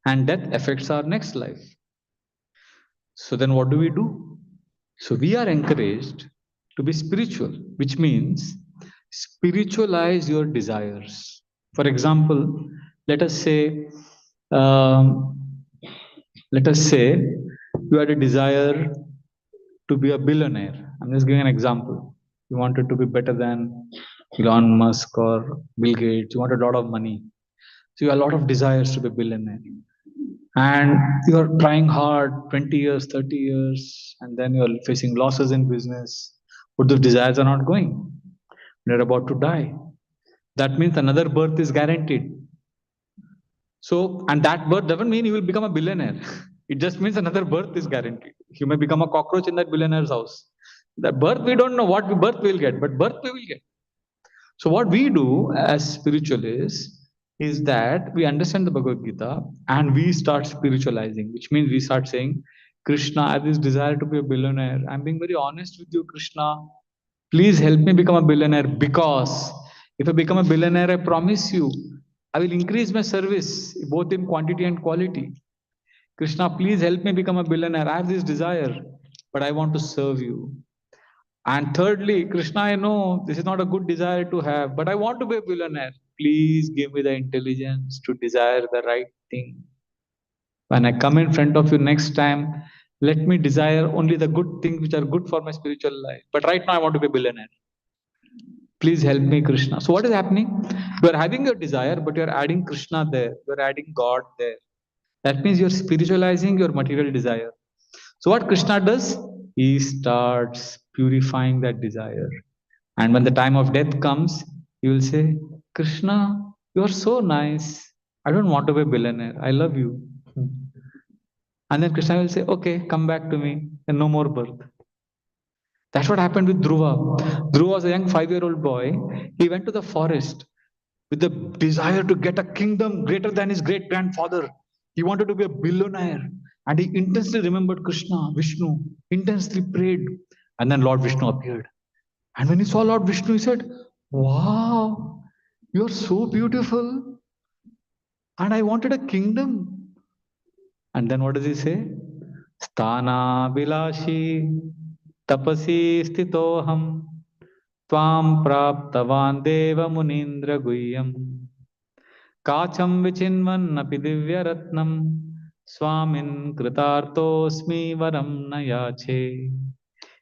And death affects our next life. So then what do we do? So we are encouraged to be spiritual, which means spiritualize your desires. For example, let us say you had a desire to be a billionaire. I'm just giving an example. You wanted to be better than Elon Musk or Bill Gates. You wanted a lot of money. So you have a lot of desires to be a billionaire. And you are trying hard 20 years, 30 years, and then you are facing losses in business. But those desires are not going. You're about to die. That means another birth is guaranteed. So, and that birth doesn't mean you will become a billionaire. It just means another birth is guaranteed. You may become a cockroach in that billionaire's house. The birth, we don't know what birth we will get, but birth we will get. So what we do as spiritualists is that we understand the Bhagavad Gita and we start spiritualizing, which means we start saying, Krishna, I have this desire to be a billionaire. I'm being very honest with you, Krishna. Please help me become a billionaire, because if I become a billionaire, I promise you, I will increase my service both in quantity and quality. Krishna, please help me become a billionaire. I have this desire, but I want to serve you. And thirdly, Krishna, I know this is not a good desire to have, but I want to be a billionaire. Please give me the intelligence to desire the right thing. When I come in front of you next time, let me desire only the good things which are good for my spiritual life. But right now, I want to be a billionaire. Please help me, Krishna. So, what is happening? You are having your desire, but you are adding Krishna there. You are adding God there. That means you're spiritualizing your material desire. So, what Krishna does? He starts purifying that desire. And when the time of death comes, you will say, Krishna, you are so nice. I don't want to be a billionaire. I love you. And then Krishna will say, okay, come back to me, and no more birth. That's what happened with Dhruva. Dhruva was a young 5-year-old boy. He went to the forest with the desire to get a kingdom greater than his great grandfather. He wanted to be a billionaire. And he intensely remembered Krishna, Vishnu, intensely prayed. And then Lord Vishnu appeared. And when he saw Lord Vishnu, he said, wow, you're so beautiful. And I wanted a kingdom. And then what does he say? Sthana Bilashi Tapasi Stitoham Tvam Praptavan Deva Munindra Guhyam Kacham Vichinvan Api Divya Ratnam Swamin Kritartosmi Varam Nayache.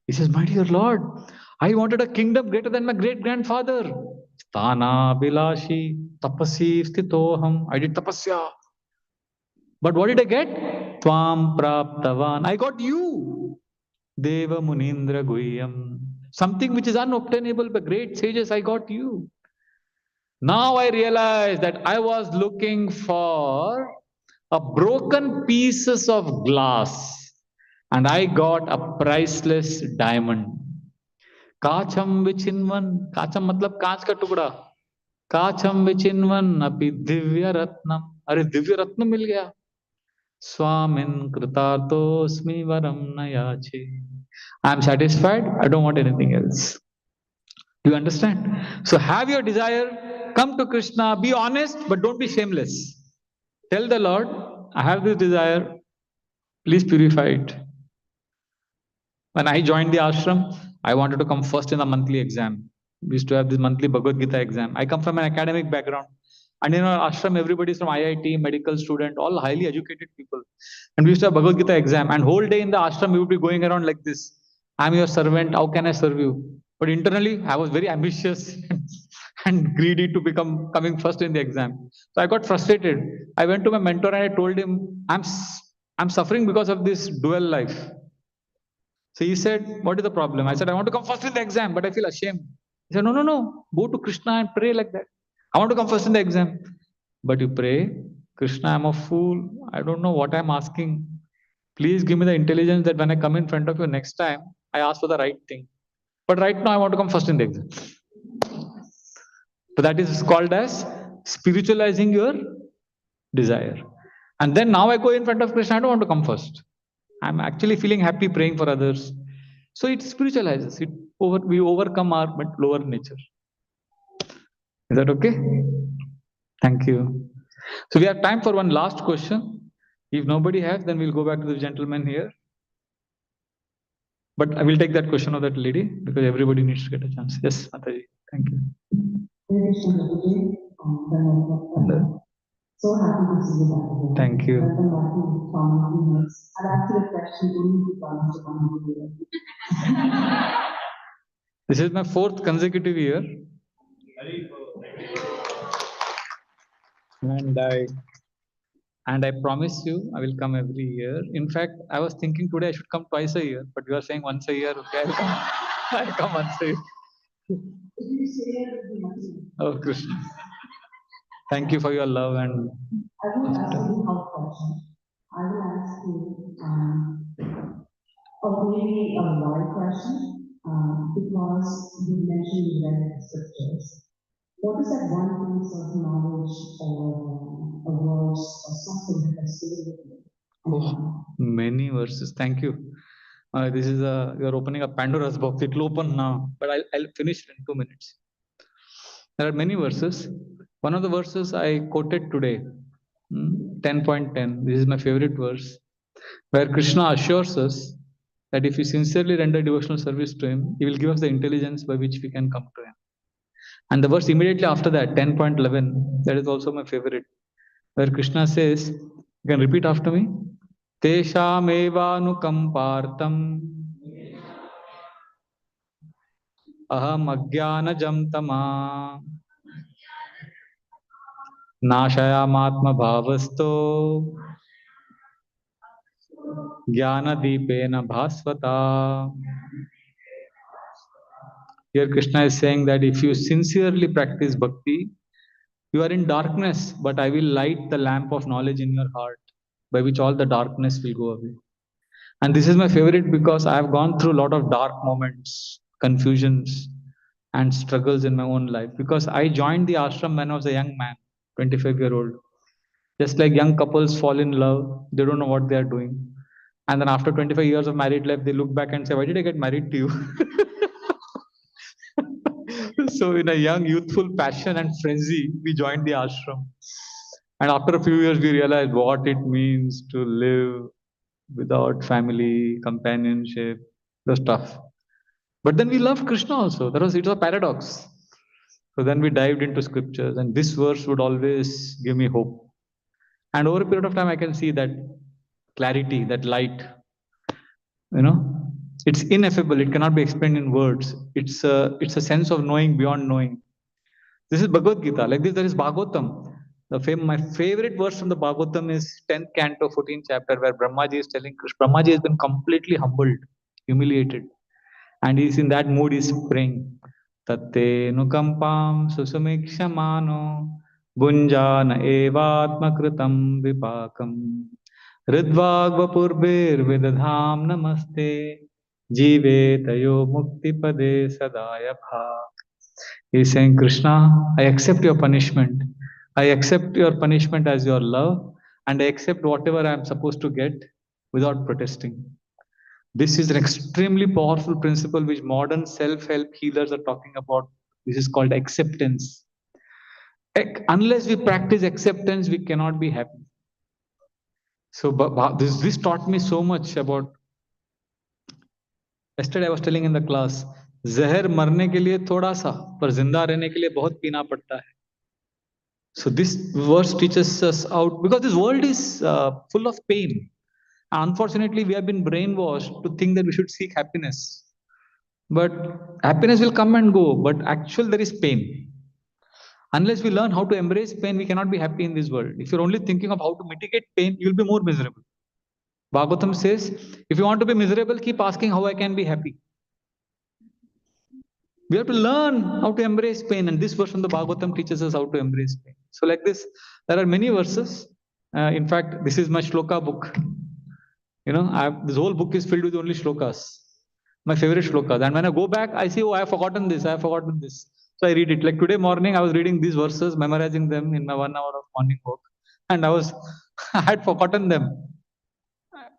He says, my dear Lord, I wanted a kingdom greater than my great grandfather. Sthana Bilashi Tapasi Stitoham. I did tapasya. But what did I get? Tvam Praptavan. I got you. Deva Munindra Guhyam. Something which is unobtainable by great sages, I got you. Now I realize that I was looking for a broken pieces of glass and I got a priceless diamond. Kacham vichinvan. Kacham matlab कांच का टुकड़ा. काचम विचिन्वन अपि दिव्य रत्नम. अरे दिव्य रत्न मिल गया. Swamin kritartosmi varam nayache. I am satisfied. I don't want anything else. Do you understand? So have your desire, come to Krishna, be honest, but don't be shameless. Tell the Lord, I have this desire, please purify it. When I joined the ashram, I wanted to come first in the monthly exam. We used to have this monthly Bhagavad Gita exam. I come from an academic background. And in our ashram, everybody is from IIT, medical student, all highly educated people. And we used to have Bhagavad Gita exam. And whole day in the ashram, we would be going around like this. I'm your servant, how can I serve you? But internally, I was very ambitious and greedy to become coming first in the exam. So I got frustrated. I went to my mentor and I told him, I'm suffering because of this dual life. So he said, what is the problem? I said, I want to come first in the exam, but I feel ashamed. He said, no. Go to Krishna and pray like that. I want to come first in the exam. But you pray, Krishna, I'm a fool. I don't know what I'm asking. Please give me the intelligence that when I come in front of you next time, I ask for the right thing. But right now, I want to come first in the exam. So that is called as spiritualizing your desire. And then now I go in front of Krishna, I don't want to come first. I'm actually feeling happy praying for others. So it spiritualizes. We overcome our lower nature. Is that okay? Thank you. So we have time for one last question. If nobody has, then we'll go back to the gentleman here. But I will take that question of that lady because everybody needs to get a chance. Yes, Mataji. Thank you. So happy to see you back again. Thank you. Welcome back to Trauma. I'd asked you a question only to come to This is my 4th consecutive year. And I promise you, I will come every year. In fact, I was thinking today I should come twice a year, but you are saying once a year. Okay, I'll come once a year. If you say it would be nothing. Oh, Krishna. Thank you for your love and I won't ask you the how question. I will ask you or maybe a why question, because you mentioned you read the scriptures. What is that one piece of knowledge or a verse or something that has stayed with you? oh, many verses. Thank you. This is you're opening a Pandora's box. It will open now, but I'll finish in 2 minutes. There are many verses. One of the verses I quoted today, 10.10. This is my favorite verse, where Krishna assures us that if we sincerely render devotional service to Him, He will give us the intelligence by which we can come to Him. And the verse immediately after that, 10.11, that is also my favorite, where Krishna says, you can repeat after me, Teshamevanukampartam aham ajnanajam tama नाशयामात्म भावस्तो ज्ञानदीपेन भास्वता. Here Krishna is saying that if you sincerely practice bhakti, you are in darkness, but I will light the lamp of knowledge in your heart, by which all the darkness will go away. And this is my favorite because I have gone through a lot of dark moments, confusions, and struggles in my own life. Because I joined the ashram when I was a young man, 25-year-old. Just like young couples fall in love, they don't know what they are doing. And then after 25 years of married life, they look back and say, why did I get married to you? So in a young, youthful passion and frenzy, we joined the ashram. And after a few years, we realized what it means to live without family, companionship, the stuff. But then we loved Krishna also. It was a paradox. So then we dived into scriptures, and this verse would always give me hope. And over a period of time, I can see that clarity, that light. It's ineffable. It cannot be explained in words. It's a sense of knowing beyond knowing. This is Bhagavad Gita. Like this, there is Bhagavatam. My favorite verse from the Bhagavatam is 10th canto, 14th chapter, where Brahmaji is telling Krishna. Brahmaji has been completely humbled, humiliated. And he's in that mood, he's praying. Tatte nukampam susumikshamano bunjana evatma kritam vipakam ridvagvapurber vidadham namaste jive tayo mukti pade sadaya bhak. He's saying, Krishna, I accept your punishment. I accept your punishment as your love, and I accept whatever I am supposed to get without protesting. This is an extremely powerful principle which modern self-help healers are talking about. This is called acceptance. Unless we practice acceptance, we cannot be happy. So this taught me so much about. Yesterday I was telling in the class, जहर मरने के लिए थोड़ा सा, पर जिंदा रहने के लिए बहुत पीना पड़ता है. So this verse teaches us out, because this world is full of pain. Unfortunately, we have been brainwashed to think that we should seek happiness. But happiness will come and go, but actually there is pain. Unless we learn how to embrace pain, we cannot be happy in this world. If you're only thinking of how to mitigate pain, you'll be more miserable. Bhagavatam says, if you want to be miserable, keep asking how I can be happy. We have to learn how to embrace pain, and this verse from the Bhagavatam teaches us how to embrace pain. So like this, there are many verses. In fact, this is my shloka book. This whole book is filled with only shlokas. My favorite shlokas. And when I go back, I see, oh, I have forgotten this, I have forgotten this. So I read it. Like today morning, I was reading these verses, memorizing them in my 1 hour of morning walk. And I had forgotten them.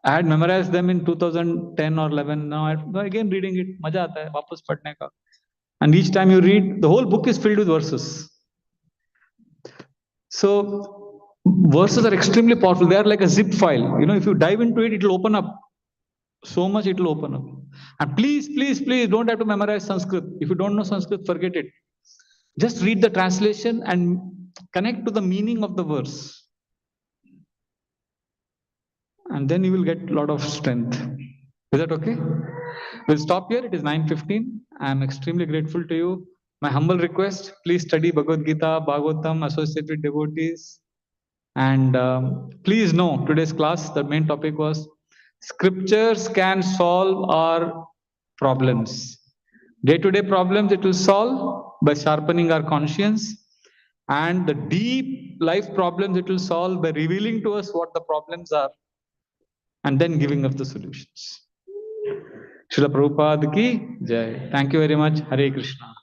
I had memorized them in 2010 or 11. Now I'm again reading it. Maja aata hai, वापस पढ़ने का. And each time you read, the whole book is filled with verses. So verses are extremely powerful. They are like a zip file. If you dive into it, it will open up. So much it will open up. And please, please, please don't have to memorize Sanskrit. If you don't know Sanskrit, forget it. Just read the translation and connect to the meaning of the verse. And then you will get a lot of strength. Is that okay? We'll stop here. It is 9:15. I am extremely grateful to you. My humble request, please study Bhagavad Gita, Bhagavatam, associated devotees. And please know, today's class, the main topic was, scriptures can solve our problems, Day-to-day problems it will solve by sharpening our conscience, and the deep life problems it will solve by revealing to us what the problems are and then giving us the solutions. Srila Prabhupada ki jai. Thank you very much. Hare Krishna.